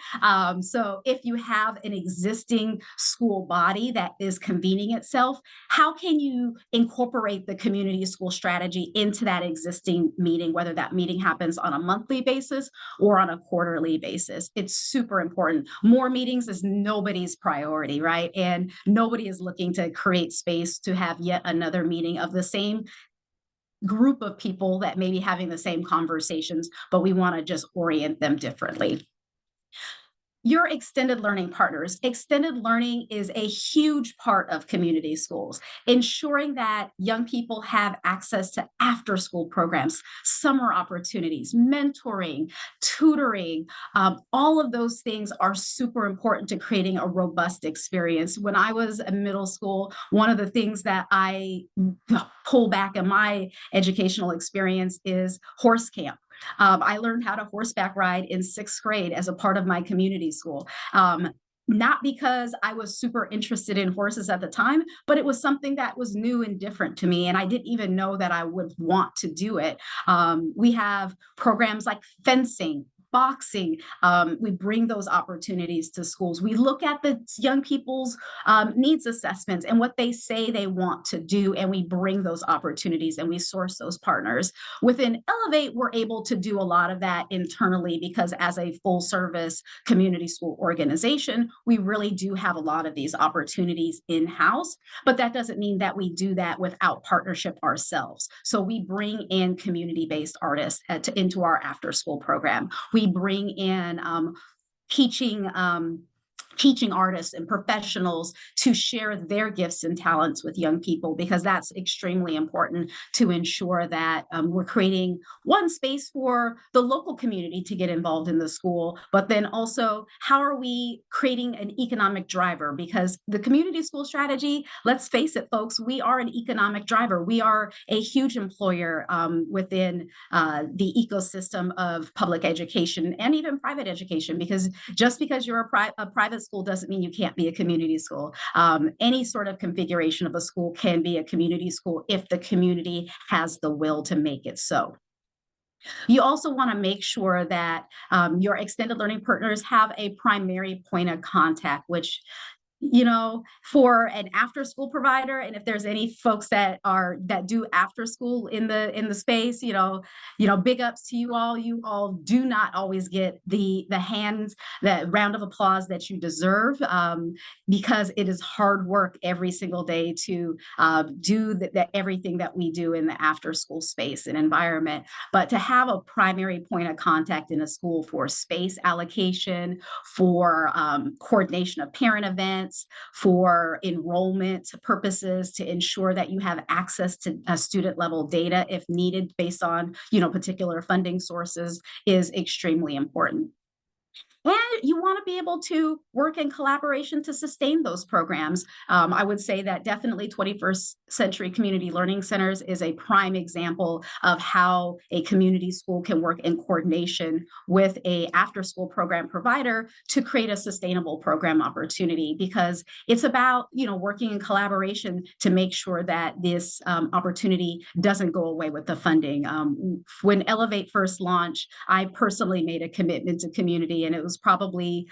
So if you have an existing school body that is convening itself, how can you incorporate the community school strategy into that existing meeting, whether that meeting happens on a monthly basis or on a quarterly basis? It's super important. More meetings is nobody's priority, right? And nobody is looking to create space to have yet another meeting of the same group of people that may be having the same conversations, but we want to just orient them differently. Your extended learning partners. Extended learning is a huge part of community schools, ensuring that young people have access to after school programs, summer opportunities, mentoring, tutoring. All of those things are super important to creating a robust experience. When I was in middle school, one of the things that I pull back in my educational experience is horse camp. I learned how to horseback ride in 6th grade as a part of my community school. Not because I was super interested in horses at the time, but it was something that was new and different to me. And I didn't even know that I would want to do it. We have programs like fencing, boxing. We bring those opportunities to schools. We look at the young people's needs assessments and what they say they want to do, and we bring those opportunities and we source those partners. Within Elevate, we're able to do a lot of that internally because as a full service community school organization, we really do have a lot of these opportunities in-house, but that doesn't mean that we do that without partnership ourselves. So we bring in community-based artists into our after-school program. We bring in teaching artists and professionals to share their gifts and talents with young people, because that's extremely important to ensure that we're creating one space for the local community to get involved in the school, but then also how are we creating an economic driver? Because the community school strategy, let's face it, folks, we are an economic driver. We are a huge employer within the ecosystem of public education and even private education, because just because you're a private school doesn't mean you can't be a community school. Any sort of configuration of a school can be a community school if the community has the will to make it so. You also want to make sure that your extended learning partners have a primary point of contact, which, you know, for an after school provider, and if there's any folks that do after school in the space, big ups to you all. You all do not always get the round of applause that you deserve, because it is hard work every single day to do everything that we do in the after school space and environment. But to have a primary point of contact in a school for space allocation, for coordination of parent events, for enrollment purposes, to ensure that you have access to student level data if needed based on particular funding sources, is extremely important. And you want to be able to work in collaboration to sustain those programs. I would say that definitely 21st Century Community Learning Centers is a prime example of how a community school can work in coordination with a after-school program provider to create a sustainable program opportunity, because it's about, working in collaboration to make sure that this opportunity doesn't go away with the funding. When Elevate first launched, I personally made a commitment to community, and it'll probably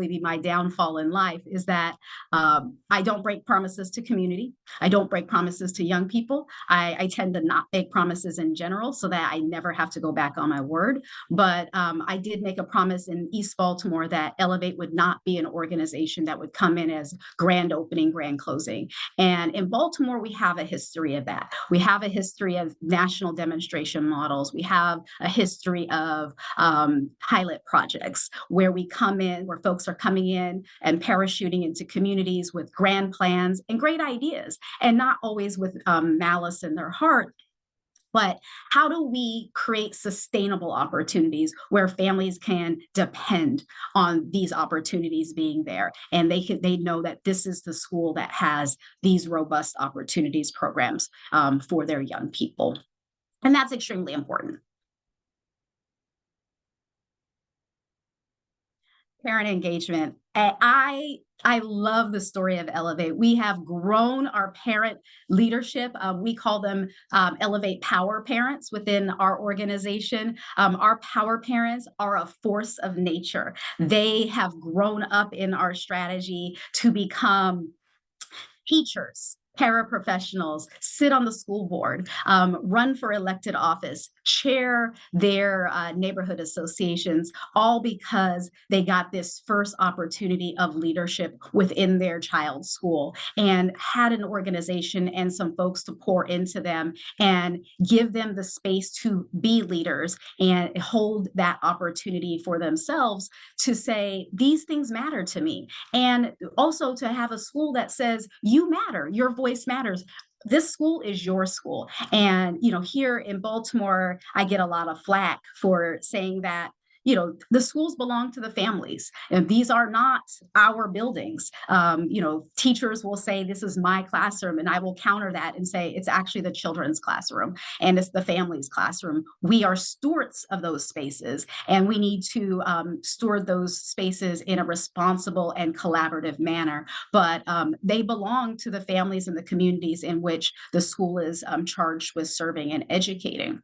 be my downfall in life, is that I don't break promises to community. I don't break promises to young people. I tend to not make promises in general so that I never have to go back on my word. But I did make a promise in East Baltimore that Elevate would not be an organization that would come in as grand opening, grand closing. And in Baltimore, we have a history of that. We have a history of national demonstration models. We have a history of pilot projects where where folks are coming in and parachuting into communities with grand plans and great ideas, and not always with malice in their heart. But how do we create sustainable opportunities where families can depend on these opportunities being there, and they know that this is the school that has these robust opportunities programs for their young people, and that's extremely important. Parent engagement. I love the story of Elevate. We have grown our parent leadership. We call them Elevate Power Parents within our organization. Our power parents are a force of nature. They have grown up in our strategy to become teachers, paraprofessionals, sit on the school board, run for elected office, chair their neighborhood associations, all because they got this first opportunity of leadership within their child's school and had an organization and some folks to pour into them and give them the space to be leaders and hold that opportunity for themselves to say, these things matter to me. And also to have a school that says, you matter, your voice matters. This school is your school. And, here in Baltimore, I get a lot of flack for saying that, the schools belong to the families, and these are not our buildings. Teachers will say, this is my classroom, and I will counter that and say, it's actually the children's classroom and it's the family's classroom. We are stewards of those spaces, and we need to steward those spaces in a responsible and collaborative manner. But they belong to the families and the communities in which the school is charged with serving and educating.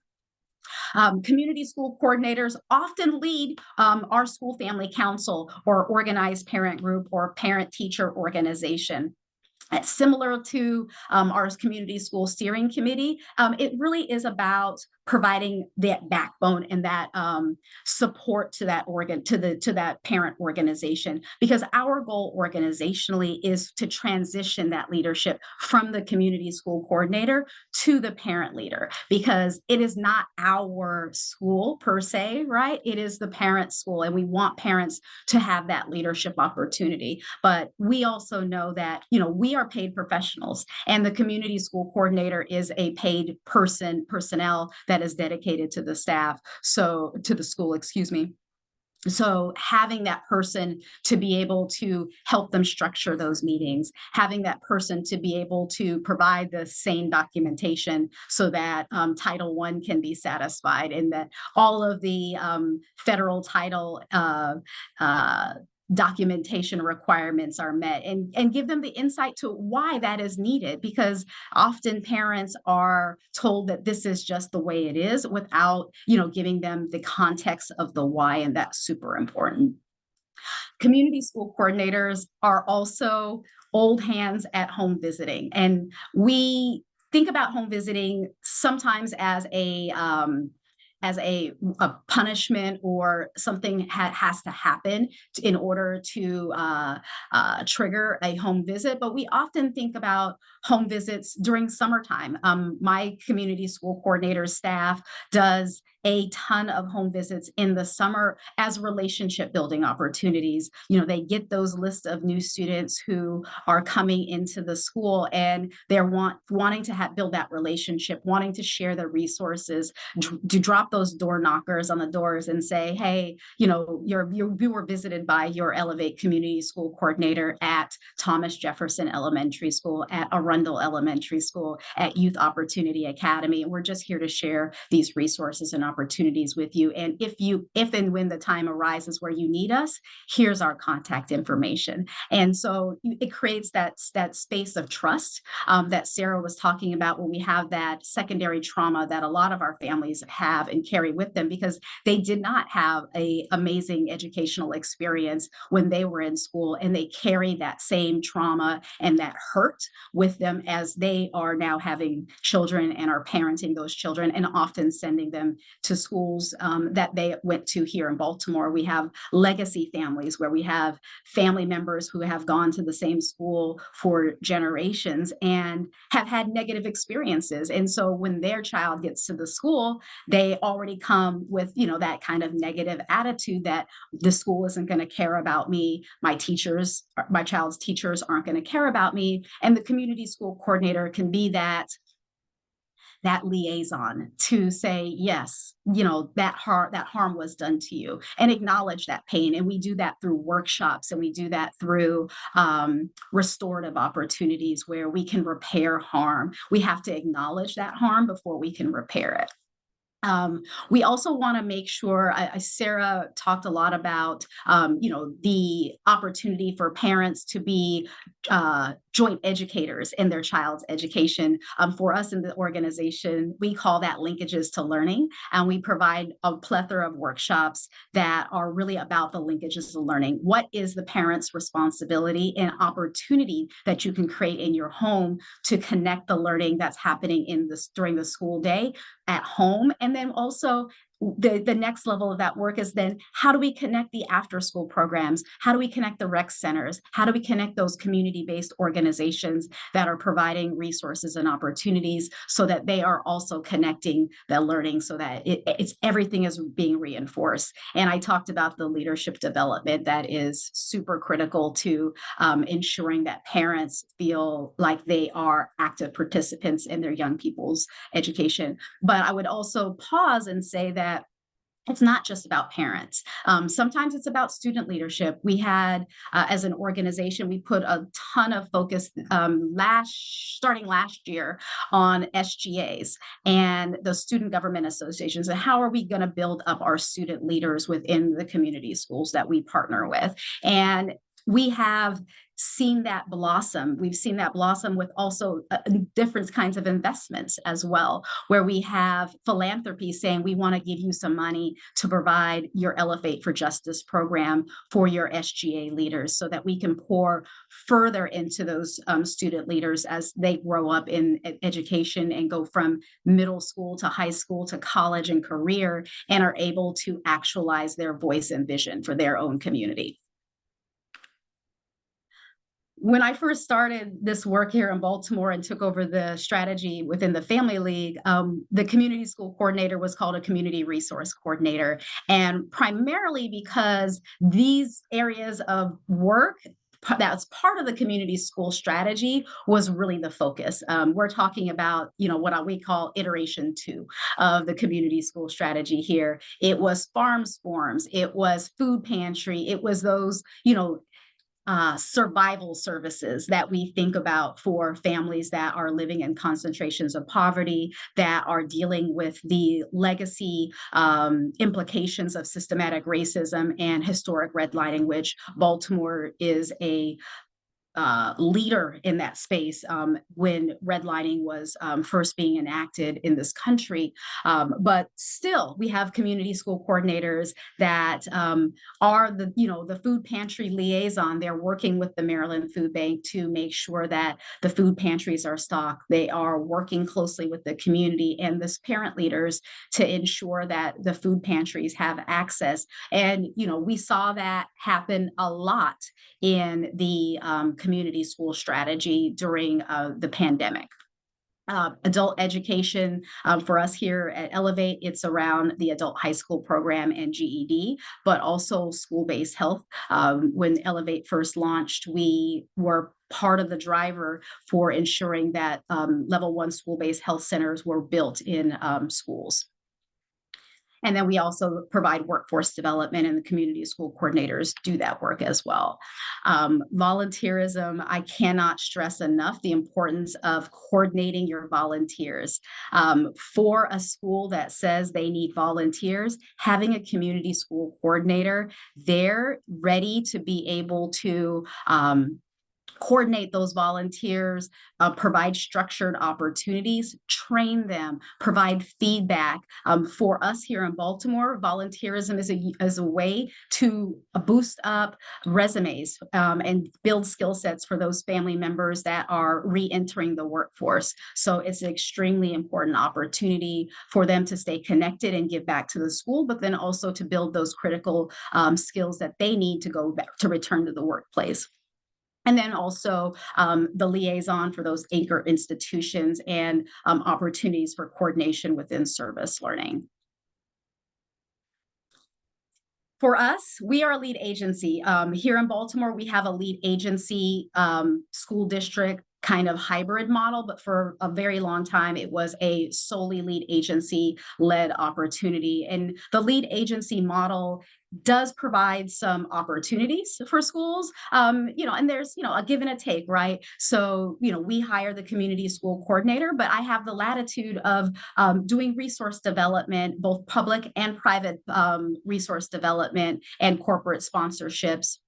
Community school coordinators often lead our school family council or organized parent group or parent teacher organization. It's similar to our community school steering committee. It really is about providing that backbone and that support to that to that parent organization, because our goal organizationally is to transition that leadership from the community school coordinator to the parent leader, because it is not our school per se, right? It is the parent school, and we want parents to have that leadership opportunity. But we also know that, we are paid professionals, and the community school coordinator is a paid personnel that is dedicated to the staff. So to the school, excuse me. So having that person to be able to help them structure those meetings, having that person to be able to provide the same documentation so that Title I can be satisfied, and that all of the federal title documentation requirements are met, and give them the insight to why that is needed, because often parents are told that this is just the way it is without, giving them the context of the why, and that's super important. Community school coordinators are also old hands at home visiting, and we think about home visiting sometimes as a punishment, or something has to happen in order to trigger a home visit. But we often think about home visits during summertime. My community school coordinator staff does a ton of home visits in the summer as relationship building opportunities. They get those lists of new students who are coming into the school, and they're wanting to build that relationship, wanting to share their resources, to drop those door knockers on the doors and say, hey, you were visited by your Elevate Community School coordinator at Thomas Jefferson Elementary School, at Arundel Elementary School, at Youth Opportunity Academy. And we're just here to share these resources and opportunities with you. And if and when the time arises where you need us, here's our contact information. And so it creates that space of trust that Sarah was talking about, when we have that secondary trauma that a lot of our families have and carry with them because they did not have an amazing educational experience when they were in school, and they carry that same trauma and that hurt with them as they are now having children and are parenting those children, and often sending them to schools that they went to here in Baltimore. We have legacy families where we have family members who have gone to the same school for generations and have had negative experiences. And so when their child gets to the school, they already come with, that kind of negative attitude that the school isn't going to care about me. My child's teachers aren't going to care about me. And the community school coordinator can be that liaison to say, yes, that harm was done to you, and acknowledge that pain. And we do that through workshops, and we do that through restorative opportunities where we can repair harm. We have to acknowledge that harm before we can repair it. We also want to make sure, Sarah talked a lot about, the opportunity for parents to be joint educators in their child's education. For us in the organization, we call that linkages to learning, and we provide a plethora of workshops that are really about the linkages to learning. What is the parent's responsibility and opportunity that you can create in your home to connect the learning that's happening during the school day at home? And then also the next level of that work is then, how do we connect the after school programs? How do we connect the rec centers? How do we connect those community-based organizations that are providing resources and opportunities so that they are also connecting the learning, so that it's everything is being reinforced? And I talked about the leadership development that is super critical to ensuring that parents feel like they are active participants in their young people's education. But I would also pause and say that it's not just about parents. Sometimes it's about student leadership. We had, as an organization, we put a ton of focus starting last year on SGAs and the student government associations, and how are we going to build up our student leaders within the community schools that we partner with. And we have seen that blossom. We've seen that blossom with also different kinds of investments as well, where we have philanthropy saying, we want to give you some money to provide your Elevate for Justice program for your SGA leaders, so that we can pour further into those student leaders as they grow up in education and go from middle school to high school to college and career, and are able to actualize their voice and vision for their own community. When I first started this work here in Baltimore and took over the strategy within the Family League, the community school coordinator was called a community resource coordinator. And primarily because these areas of work that's part of the community school strategy was really the focus. We're talking about, what we call iteration 2 of the community school strategy here. It was farms forums, it was food pantry, it was those, survival services that we think about for families that are living in concentrations of poverty, that are dealing with the legacy implications of systematic racism and historic redlining, which Baltimore is a leader in that space when redlining was first being enacted in this country. But still, we have community school coordinators that are the food pantry liaison. They're working with the Maryland Food Bank to make sure that the food pantries are stocked. They are working closely with the community and the parent leaders to ensure that the food pantries have access. And, we saw that happen a lot in the community school strategy during the pandemic. adult education. For us here at Elevate, it's around the adult high school program and GED, but also school-based health. When Elevate first launched, we were part of the driver for ensuring that level 1 school-based health centers were built in schools. And then we also provide workforce development, and the community school coordinators do that work as well. Volunteerism, I cannot stress enough the importance of coordinating your volunteers. For a school that says they need volunteers, having a community school coordinator, they're ready to be able to coordinate those volunteers, provide structured opportunities, train them, provide feedback. For us here in Baltimore, volunteerism is a way to boost up resumes and build skill sets for those family members that are re-entering the workforce. So it's an extremely important opportunity for them to stay connected and give back to the school, but then also to build those critical skills that they need to go back to return to the workplace. And then also the liaison for those anchor institutions and opportunities for coordination within service learning. For us, we are a lead agency. Here in Baltimore, we have a lead agency school district kind of hybrid model, but for a very long time, it was a solely lead agency led opportunity. And the lead agency model does provide some opportunities for schools, and there's, a give and a take, right? So, we hire the community school coordinator, but I have the latitude of doing resource development, both public and private resource development and corporate sponsorships.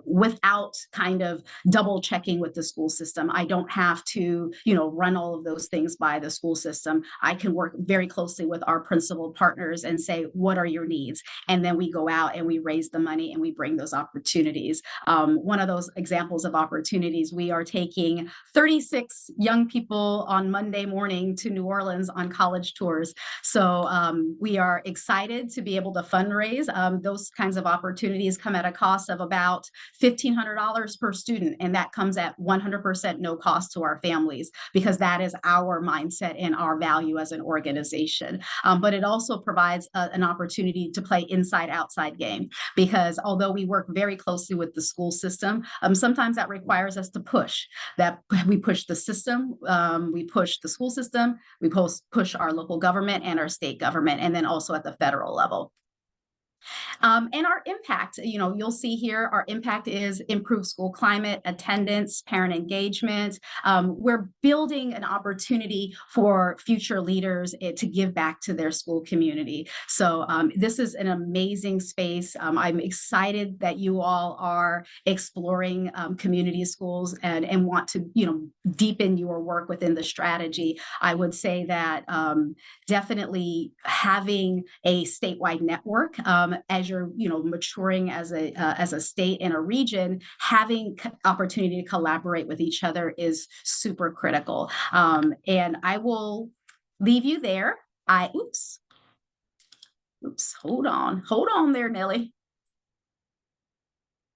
Without kind of double checking with the school system. I don't have to, run all of those things by the school system. I can work very closely with our principal partners and say, what are your needs? And then we go out and we raise the money and we bring those opportunities. One of those examples of opportunities, we are taking 36 young people on Monday morning to New Orleans on college tours. So we are excited to be able to fundraise. Those kinds of opportunities come at a cost of about $1,500 per student, and that comes at 100% no cost to our families, because that is our mindset and our value as an organization. But it also provides an opportunity to play inside-outside game, because although we work very closely with the school system, sometimes that requires us to push. That we push the system, we push the school system, we push our local government and our state government, and then also at the federal level. And our impact, you'll see here, our impact is improved school climate, attendance, parent engagement. We're building an opportunity for future leaders to give back to their school community. So this is an amazing space. I'm excited that you all are exploring community schools and want to, deepen your work within the strategy. I would say that definitely having a statewide network as you're maturing as a state and a region, having opportunity to collaborate with each other is super critical. And I will leave you there. Oops, hold on there, Nellie.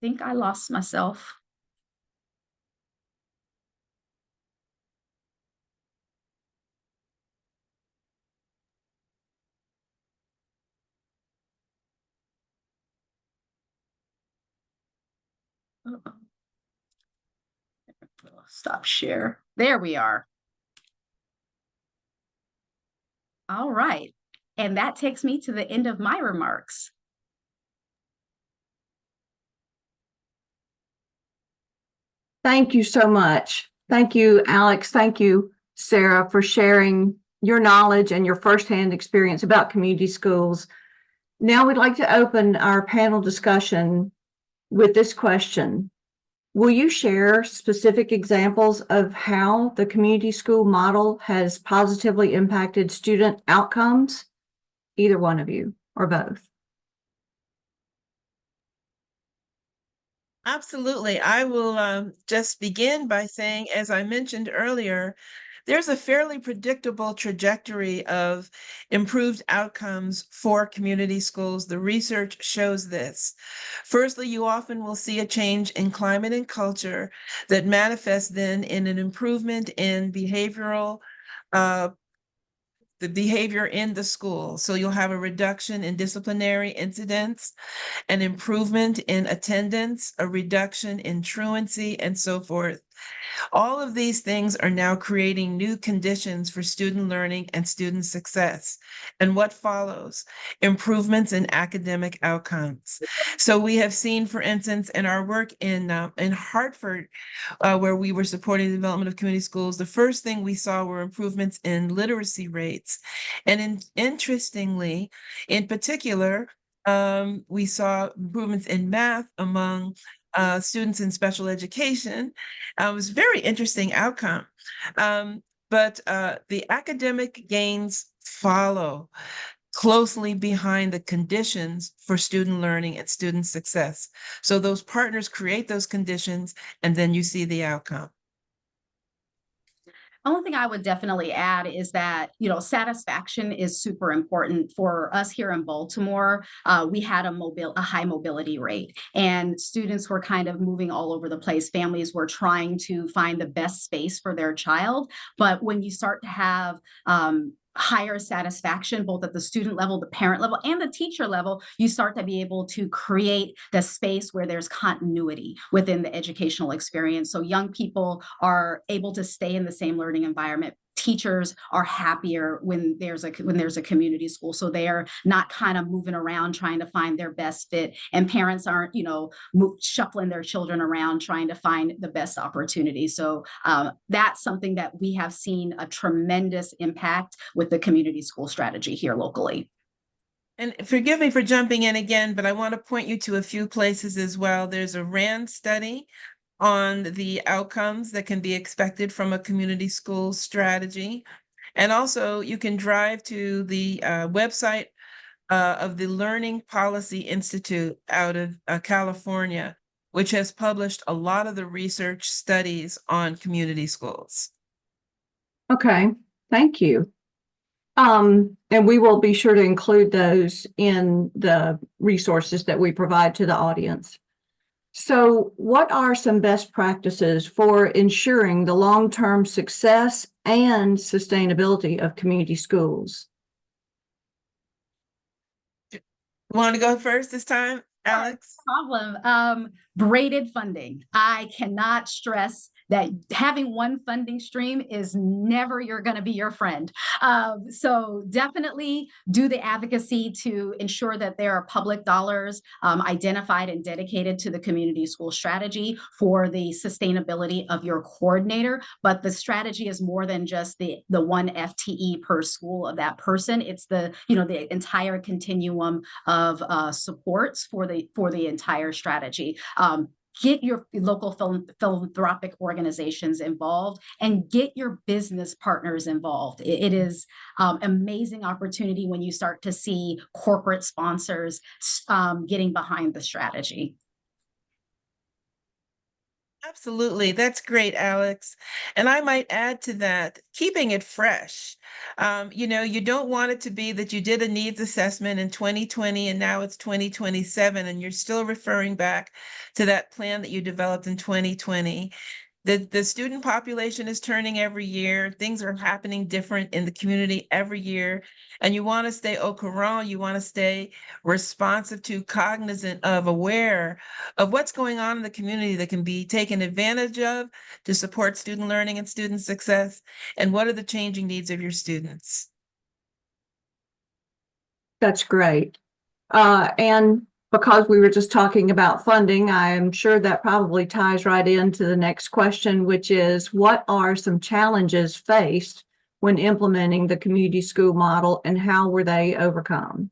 I think I lost myself. Stop share. There we are. All right. And that takes me to the end of my remarks. Thank you so much. Thank you, Alex. Thank you, Sarah, for sharing your knowledge and your firsthand experience about community schools. Now we'd like to open our panel discussion with this question. Will you share specific examples of how the community school model has positively impacted student outcomes? Either one of you or both. Absolutely. I will just begin by saying, as I mentioned earlier, there's a fairly predictable trajectory of improved outcomes for community schools. The research shows this. Firstly, you often will see a change in climate and culture that manifests then in an improvement in the behavior in the school. So you'll have a reduction in disciplinary incidents, an improvement in attendance, a reduction in truancy, and so forth. All of these things are now creating new conditions for student learning and student success. And what follows? Improvements in academic outcomes. So we have seen, for instance, in our work in Hartford, where we were supporting the development of community schools, the first thing we saw were improvements in literacy rates. And interestingly, in particular, we saw improvements in math among students in special education. It was a very interesting outcome. But the academic gains follow closely behind the conditions for student learning and student success. So those partners create those conditions, and then you see the outcome. Only thing I would definitely add is that, satisfaction is super important for us here in Baltimore. We had a high mobility rate, and students were kind of moving all over the place. Families were trying to find the best space for their child. But when you start to have higher satisfaction, both at the student level, the parent level, and the teacher level, you start to be able to create the space where there's continuity within the educational experience. So young people are able to stay in the same learning environment. Teachers are happier when there's a community school, so they are not kind of moving around trying to find their best fit, and parents aren't shuffling their children around trying to find the best opportunity. So that's something that we have seen a tremendous impact with the community school strategy here locally. And forgive me for jumping in again, but I want to point you to a few places as well. There's a RAND study on the outcomes that can be expected from a community school strategy. And also, you can drive to the website of the Learning Policy Institute out of California, which has published a lot of the research studies on community schools. Okay, thank you. And we will be sure to include those in the resources that we provide to the audience. So, what are some best practices for ensuring the long-term success and sustainability of community schools? Want to go first this time, Alex? Problem. Braided funding. I cannot stress that having one funding stream is never going to be your friend. So definitely do the advocacy to ensure that there are public dollars identified and dedicated to the community school strategy for the sustainability of your coordinator. But the strategy is more than just the one FTE per school of that person. It's the entire continuum of supports for the entire strategy. Get your local philanthropic organizations involved and get your business partners involved. It is amazing opportunity when you start to see corporate sponsors getting behind the strategy. Absolutely. That's great, Alex. And I might add to that, keeping it fresh. You don't want it to be that you did a needs assessment in 2020 and now it's 2027 and you're still referring back to that plan that you developed in 2020. The student population is turning every year. Things are happening different in the community every year. And you want to stay au courant, you want to stay responsive to, cognizant of, aware of what's going on in the community that can be taken advantage of to support student learning and student success. And what are the changing needs of your students? That's great. And because we were just talking about funding, I'm sure that probably ties right into the next question, which is, what are some challenges faced when implementing the community school model and how were they overcome?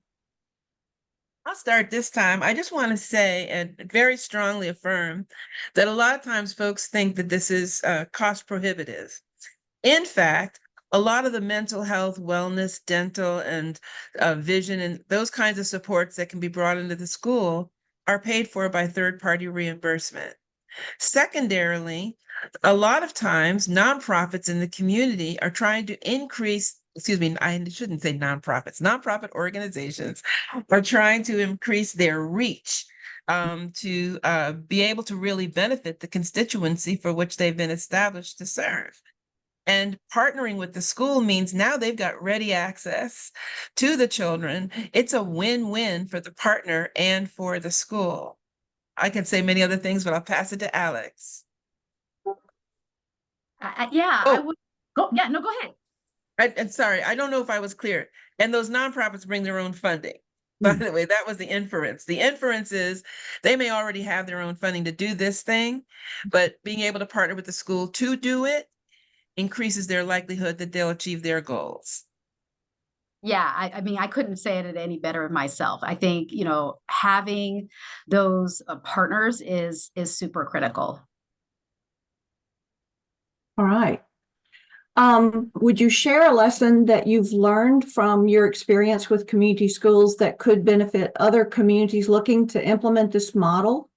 I'll start this time. I just want to say and very strongly affirm that a lot of times folks think that this is cost prohibitive. In fact, a lot of the mental health, wellness, dental, and vision, and those kinds of supports that can be brought into the school are paid for by third-party reimbursement. Secondarily, a lot of times nonprofits in the community are trying to increase, excuse me, I shouldn't say nonprofits, nonprofit organizations are trying to increase their reach to be able to really benefit the constituency for which they've been established to serve. And partnering with the school means now they've got ready access to the children. It's a win-win for the partner and for the school. I could say many other things, but I'll pass it to Alex. Yeah, I Oh, would go. Yeah, no, go ahead. I'm sorry, I don't know if I was clear. And those nonprofits bring their own funding. By the way, that was the inference. The inference is they may already have their own funding to do this thing, but being able to partner with the school to do it increases their likelihood that they'll achieve their goals. Yeah, I mean, I couldn't say it any better myself. I think, having those partners is super critical. All right. Would you share a lesson that you've learned from your experience with community schools that could benefit other communities looking to implement this model?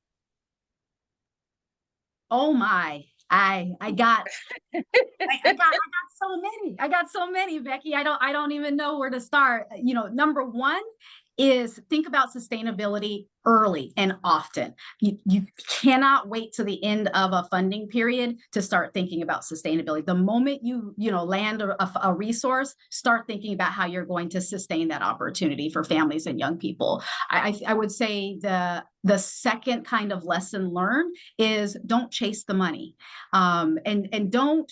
Oh my, I got I got so many. I got so many, Becky. I don't even know where to start. Number one is think about sustainability early and often. You cannot wait to the end of a funding period to start thinking about sustainability. The moment you land a resource, start thinking about how you're going to sustain that opportunity for families and young people. I would say the second kind of lesson learned is don't chase the money, and don't,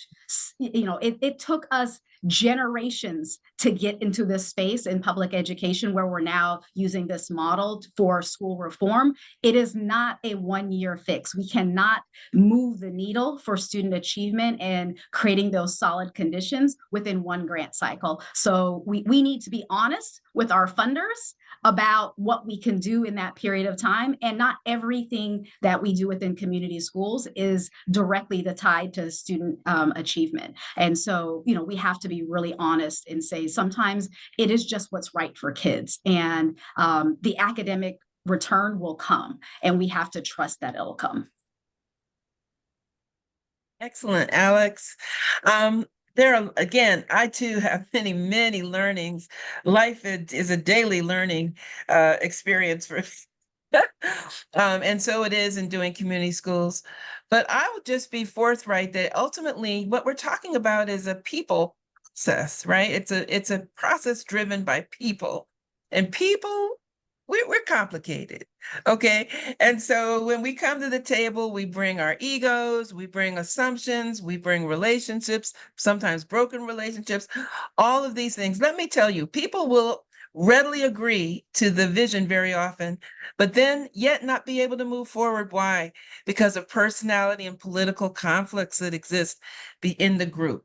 it took us generations to get into this space in public education where we're now using this model for school reform. It is not a one-year fix. We cannot move the needle for student achievement and creating those solid conditions within one grant cycle. So we need to be honest with our funders about what we can do in that period of time. And not everything that we do within community schools is directly tied to student achievement. And so, we have to be really honest and say sometimes it is just what's right for kids. And the academic return will come, and we have to trust that it'll come. Excellent, Alex. There are, again, I too have many, many learnings. Life is a daily learning experience for and so it is in doing community schools. But I would just be forthright that ultimately what we're talking about is a people process, right? It's a process driven by people. And people, we're complicated. Okay. And so when we come to the table, we bring our egos, we bring assumptions, we bring relationships, sometimes broken relationships, all of these things. Let me tell you, people will readily agree to the vision very often, but then yet not be able to move forward. Why? Because of personality and political conflicts that exist in the group.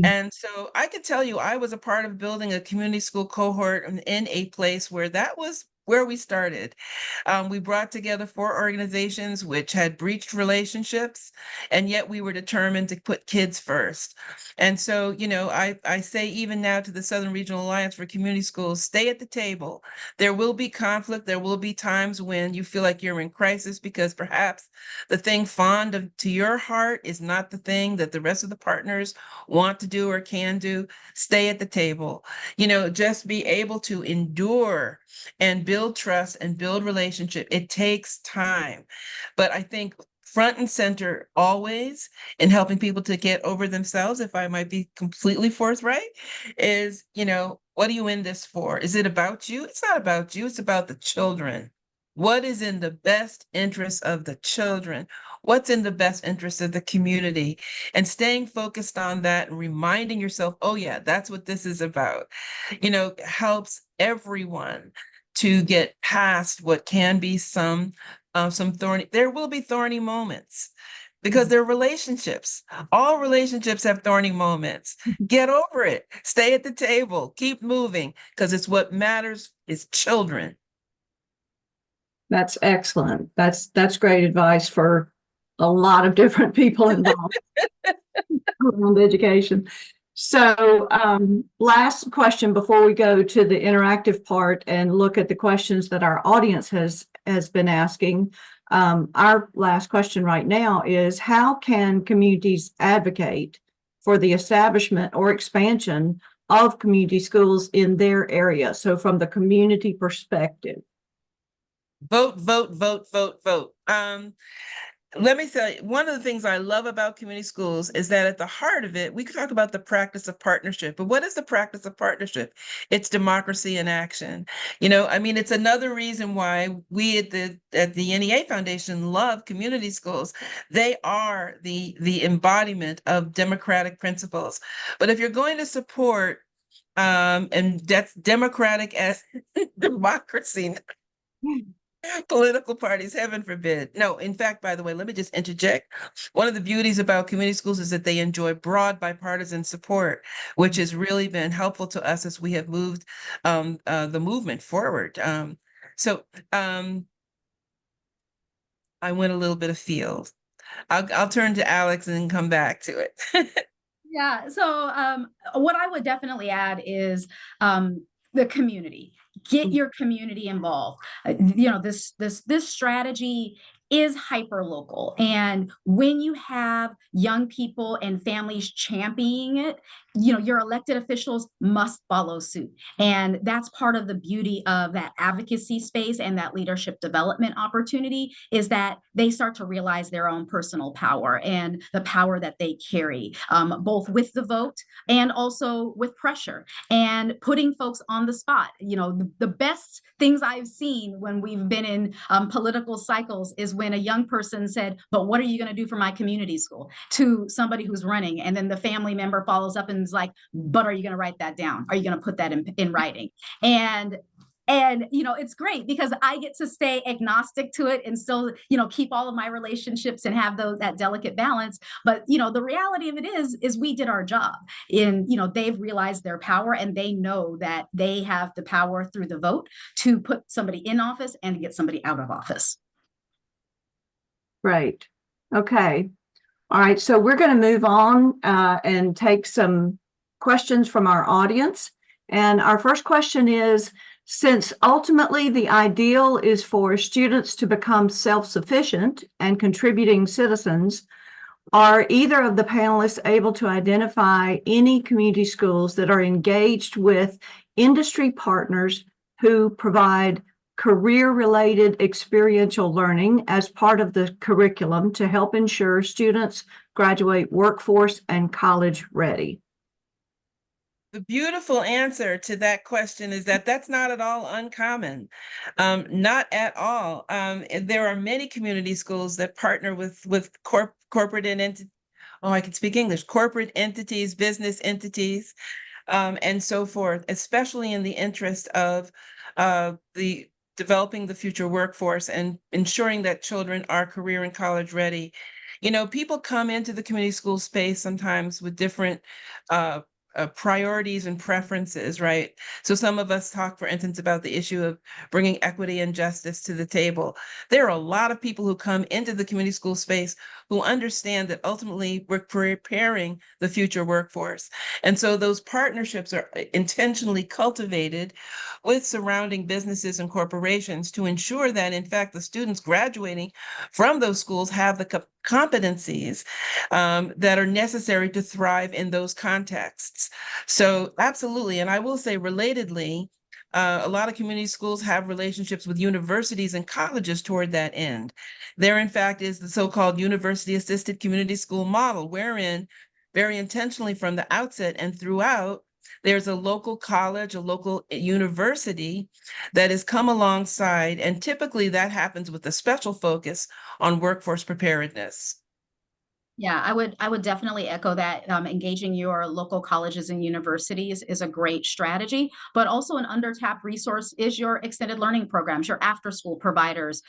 And so I could tell you, I was a part of building a community school cohort in a place where that was where we started. We brought together 4 organizations which had breached relationships, and yet we were determined to put kids first. And so, I say even now to the Southern Regional Alliance for Community Schools, stay at the table. There will be conflict. There will be times when you feel like you're in crisis because perhaps the thing to your heart is not the thing that the rest of the partners want to do or can do. Stay at the table. Just be able to endure and build trust and build relationship. It takes time. But I think front and center always in helping people to get over themselves, if I might be completely forthright, is, what are you in this for? Is it about you? It's not about you. It's about the children. What is in the best interest of the children? What's in the best interest of the community? And staying focused on that and reminding yourself, oh yeah, that's what this is about, helps everyone to get past what can be some thorny, there will be thorny moments because they're relationships. All relationships have thorny moments. Get over it. Stay at the table. Keep moving because it's what matters is children. That's excellent. That's great advice for a lot of different people involved around education. So last question before we go to the interactive part and look at the questions that our audience has been asking. our last question right now is, how can communities advocate for the establishment or expansion of community schools in their area? So from the community perspective. Vote, vote, vote, vote, vote. Let me tell you, one of the things I love about community schools is that at the heart of it, we could talk about the practice of partnership. But what is the practice of partnership? It's democracy in action. I mean, it's another reason why we at the NEA Foundation love community schools. They are the embodiment of democratic principles. But if you're going to support, and that's democratic as democracy, political parties, heaven forbid. No, in fact, by the way, let me just interject. One of the beauties about community schools is that they enjoy broad bipartisan support, which has really been helpful to us as we have moved the movement forward. So I went a little bit afield. I'll turn to Alex and then come back to it. Yeah. So what I would definitely add is the community. Get your community involved. This strategy is hyper local, and when you have young people and families championing it, your elected officials must follow suit, and that's part of the beauty of that advocacy space and that leadership development opportunity, is that they start to realize their own personal power and the power that they carry, both with the vote and also with pressure and putting folks on the spot. The best things I've seen when we've been in political cycles is when a young person said, "But what are you going to do for my community school?" to somebody who's running. And then the family member follows up and is like, "But are you going to write that down? Are you going to put that in writing?" And it's great because I get to stay agnostic to it and still, keep all of my relationships and have that delicate balance. But, the reality of it is we did our job. They've realized their power, and they know that they have the power through the vote to put somebody in office and get somebody out of office. Great. Okay. All right. So we're going to move on and take some questions from our audience. And our first question is, since ultimately the ideal is for students to become self-sufficient and contributing citizens, are either of the panelists able to identify any community schools that are engaged with industry partners who provide career-related experiential learning as part of the curriculum to help ensure students graduate workforce and college ready? The beautiful answer to that question is that that's not at all uncommon. Not at all. There are many community schools that partner with corporate and I can speak English, corporate entities, business entities, and so forth, especially in the interest of the developing the future workforce and ensuring that children are career and college ready. People come into the community school space sometimes with different priorities and preferences, right? So some of us talk, for instance, about the issue of bringing equity and justice to the table. There are a lot of people who come into the community school space who understand that ultimately we're preparing the future workforce. And so those partnerships are intentionally cultivated with surrounding businesses and corporations to ensure that, in fact, the students graduating from those schools have the competencies that are necessary to thrive in those contexts. So absolutely. And I will say relatedly, a lot of community schools have relationships with universities and colleges toward that end. There, in fact, is the so-called university assisted community school model, wherein very intentionally from the outset and throughout, there's a local college, a local university that has come alongside, and typically that happens with a special focus on workforce preparedness. Yeah, I would definitely echo that. Engaging your local colleges and universities is a great strategy, but also an undertapped resource is your extended learning programs, your after-school providers.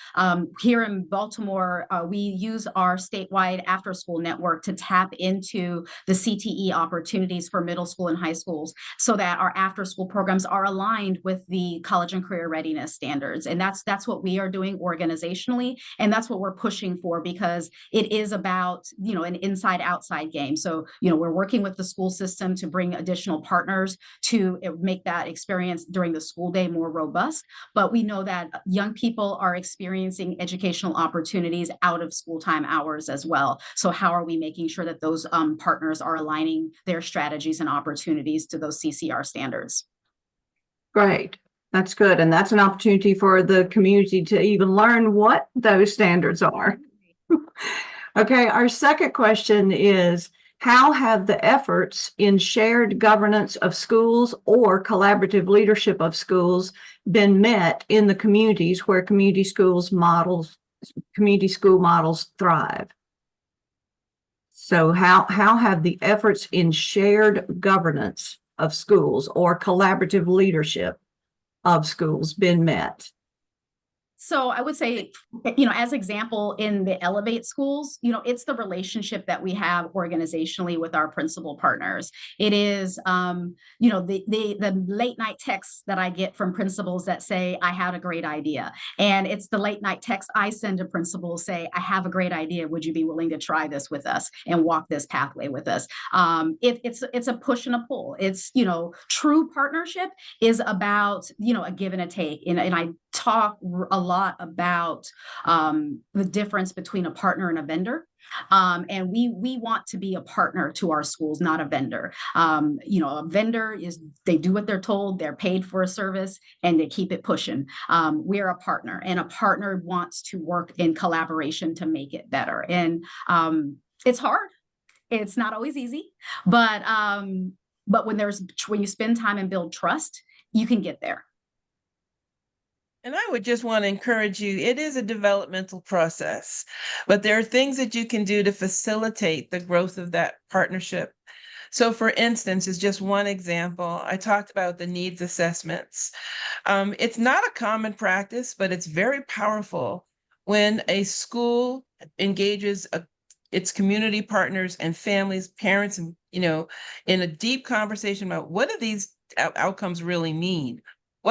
Here in Baltimore, we use our statewide after-school network to tap into the CTE opportunities for middle school and high schools, so that our after-school programs are aligned with the college and career readiness standards. And that's what we are doing organizationally, and that's what we're pushing for, because it is about an inside outside game. So, we're working with the school system to bring additional partners to make that experience during the school day more robust. But we know that young people are experiencing educational opportunities out of school time hours as well. So how are we making sure that those partners are aligning their strategies and opportunities to those CCR standards? Great. That's good. And that's an opportunity for the community to even learn what those standards are. Okay, our second question is, how have the efforts in shared governance of schools or collaborative leadership of schools been met in the communities where community school models thrive? So how have the efforts in shared governance of schools or collaborative leadership of schools been met? So I would say, as example, in the Elevate schools, it's the relationship that we have organizationally with our principal partners. It is, the late night texts that I get from principals that say, I had a great idea. And it's the late night text I send to principals say, I have a great idea. Would you be willing to try this with us and walk this pathway with us? It's a push and a pull. It's, true partnership is about, a give and a take. And I talk a lot about the difference between a partner and a vendor. And we want to be a partner to our schools, not a vendor. A vendor they do what they're told, they're paid for a service, and they keep it pushing. We're a partner, and a partner wants to work in collaboration to make it better. And it's hard. It's not always easy, but when you spend time and build trust, you can get there. And I would just want to encourage you, it is a developmental process, but there are things that you can do to facilitate the growth of that partnership. So for instance, is just one example, I talked about the needs assessments. It's not a common practice, but it's very powerful when a school engages its community partners and families, parents, and, in a deep conversation about what do these outcomes really mean?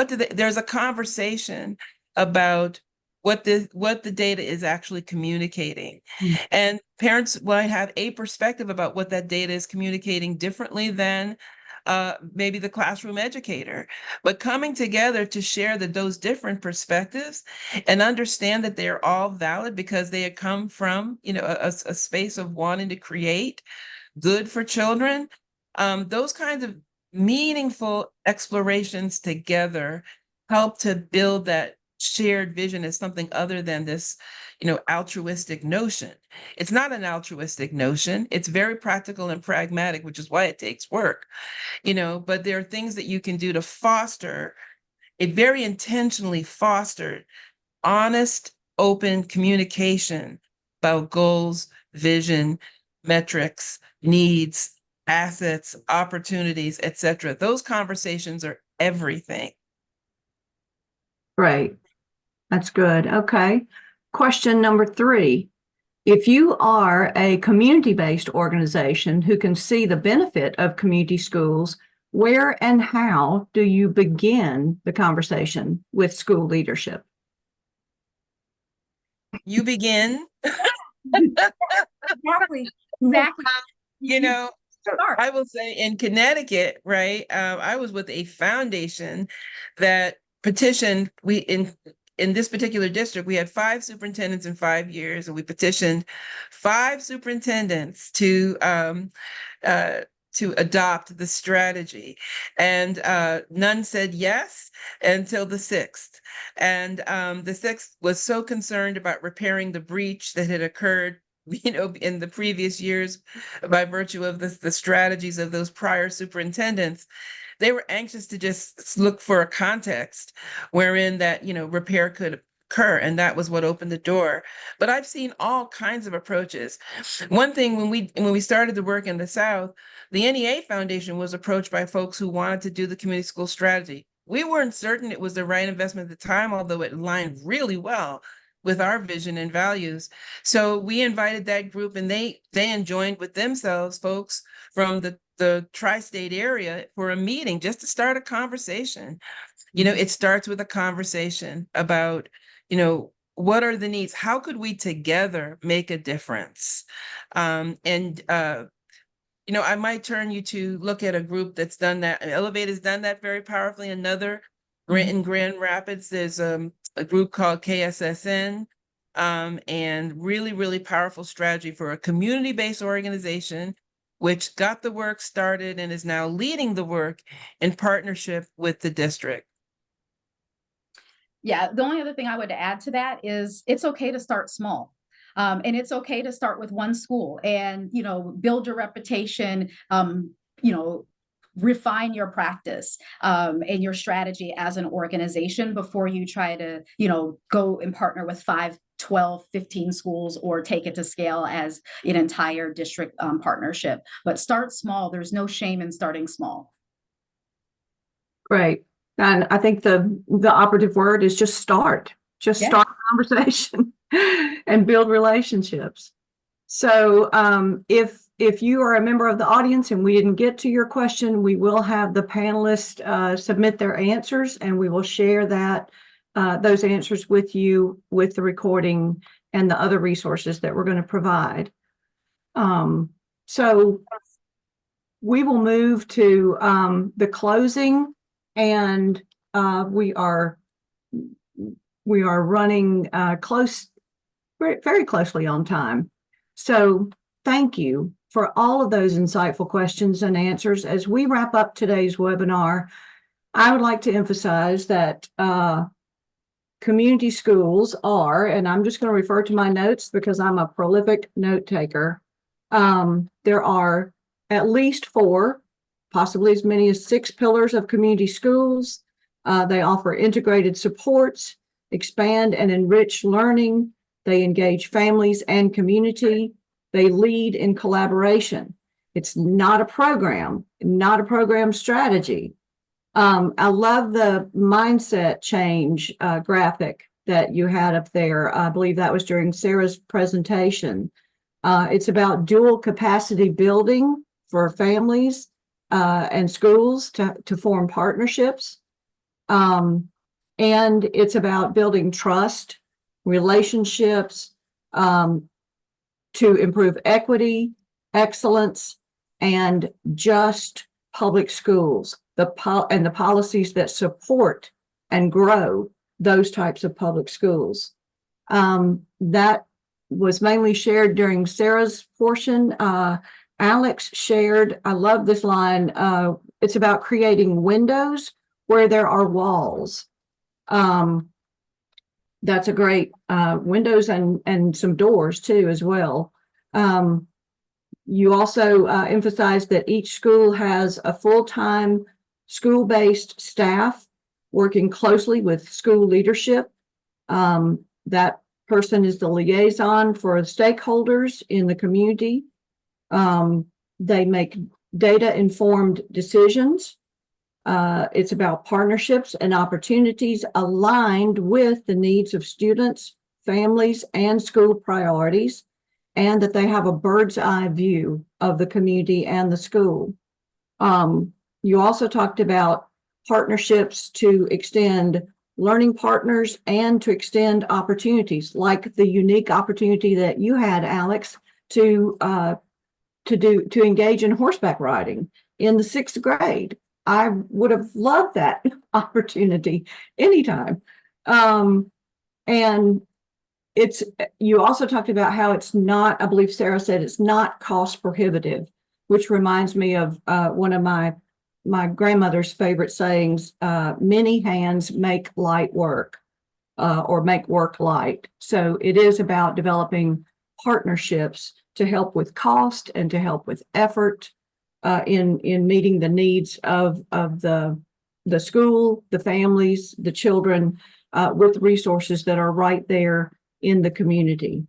There's a conversation about what the data is actually communicating. And parents might have a perspective about what that data is communicating differently than maybe the classroom educator. But coming together to share those different perspectives and understand that they're all valid because they come from, a space of wanting to create good for children. Those kinds of meaningful explorations together help to build that shared vision as something other than this, altruistic notion. It's not an altruistic notion. It's very practical and pragmatic, which is why it takes work, but there are things that you can do to foster it, very intentionally foster honest, open communication about goals, vision, metrics, needs, assets, opportunities, etc. Those conversations are everything. Great. That's good. Okay. Question number 3. If you are a community-based organization who can see the benefit of community schools, where and how do you begin the conversation with school leadership? You begin. Exactly. I will say in Connecticut, right? I was with a foundation that petitioned. In this particular district, we had 5 superintendents in 5 years, and we petitioned 5 superintendents to adopt the strategy, and none said yes until the 6th. And the 6th was so concerned about repairing the breach that had occurred in the previous years by virtue of the strategies of those prior superintendents. They were anxious to just look for a context wherein that, repair could occur. And that was what opened the door. But I've seen all kinds of approaches. One thing, when we started the work in the South, the NEA Foundation was approached by folks who wanted to do the community school strategy. We weren't certain it was the right investment at the time, although it aligned really well with our vision and values. So we invited that group, and they joined with themselves folks from the tri-state area for a meeting just to start a conversation. It starts with a conversation about, what are the needs? How could we together make a difference? I might turn you to look at a group that's done that. Elevate has done that very powerfully. Another in Grand Rapids, there's a group called KSSN, and really, really powerful strategy for a community-based organization, which got the work started and is now leading the work in partnership with the district. Yeah, the only other thing I would add to that is it's okay to start small. And it's okay to start with one school and, build your reputation, refine your practice and your strategy as an organization before you try to, go and partner with 5, 12, 15 schools or take it to scale as an entire district partnership. But start small. There's no shame in starting small. Great. And I think the operative word is just start. Just Yeah. start a conversation and build relationships. So if you are a member of the audience and we didn't get to your question, we will have the panelists submit their answers, and we will share those answers with you with the recording and the other resources that we're going to provide. So we will move to the closing, and we are running very closely on time. So thank you for all of those insightful questions and answers. As we wrap up today's webinar, I would like to emphasize that community schools are, and I'm just going to refer to my notes because I'm a prolific note taker. There are at least 4, possibly as many as 6 pillars of community schools. They offer integrated supports, expand and enrich learning. They engage families and community. They lead in collaboration. It's not a program strategy. I love the mindset change graphic that you had up there. I believe that was during Sarah's presentation. It's about dual capacity building for families and schools to form partnerships. And it's about building trust, relationships, to improve equity, excellence, and just public schools, and the policies that support and grow those types of public schools. That was mainly shared during Sarah's portion. Alex shared, I love this line, it's about creating windows where there are walls. That's a great windows and some doors too as well. You also emphasized that each school has a full-time school-based staff working closely with school leadership. That person is the liaison for stakeholders in the community. They make data-informed decisions. It's about partnerships and opportunities aligned with the needs of students, families, and school priorities, and that they have a bird's eye view of the community and the school. You also talked about partnerships to extend learning partners and to extend opportunities, like the unique opportunity that you had, Alex, to engage in horseback riding in the 6th grade. I would have loved that opportunity anytime. And you also talked about how it's not, I believe Sarah said it's not cost prohibitive, which reminds me of one of my grandmother's favorite sayings, many hands make light work, or make work light. So it is about developing partnerships to help with cost and to help with effort in meeting the needs of the school, the families, the children, with resources that are right there in the community.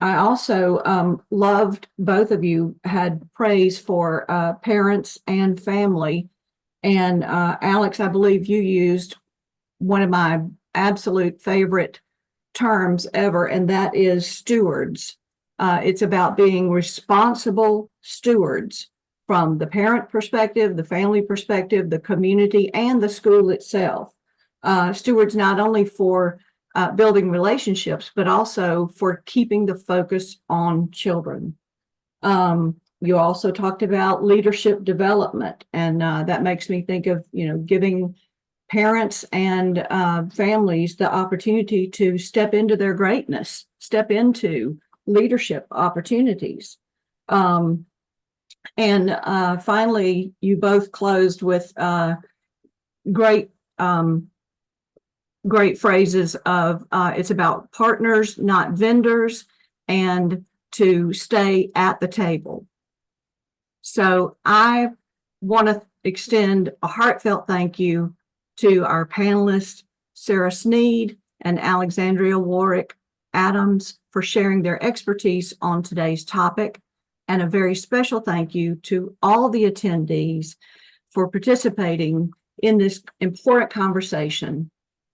I also loved, both of you had praise for parents and family. And Alex, I believe you used one of my absolute favorite terms ever, and that is stewards. It's about being responsible stewards from the parent perspective, the family perspective, the community, and the school itself. Stewards not only for building relationships, but also for keeping the focus on children. You also talked about leadership development, and that makes me think of, giving parents and families the opportunity to step into their greatness, step into leadership opportunities. And finally, you both closed with great phrases of it's about partners, not vendors, and to stay at the table. So I want to extend a heartfelt thank you to our panelists, Sarah Sneed and Alexandria Warwick Adams, for sharing their expertise on today's topic. And a very special thank you to all the attendees for participating in this important conversation.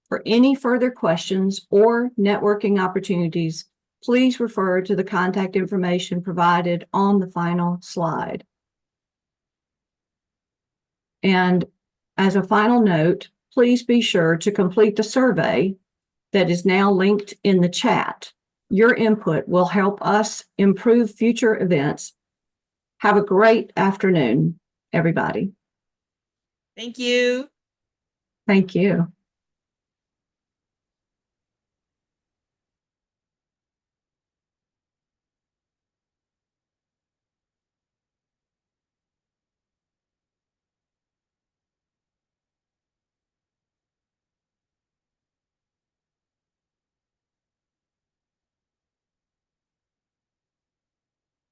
For any further questions or networking opportunities, please refer to the contact information provided on the final slide. And as a final note, please be sure to complete the survey that is now linked in the chat. Your input will help us improve future events. Have a great afternoon, everybody. Thank you. Thank you.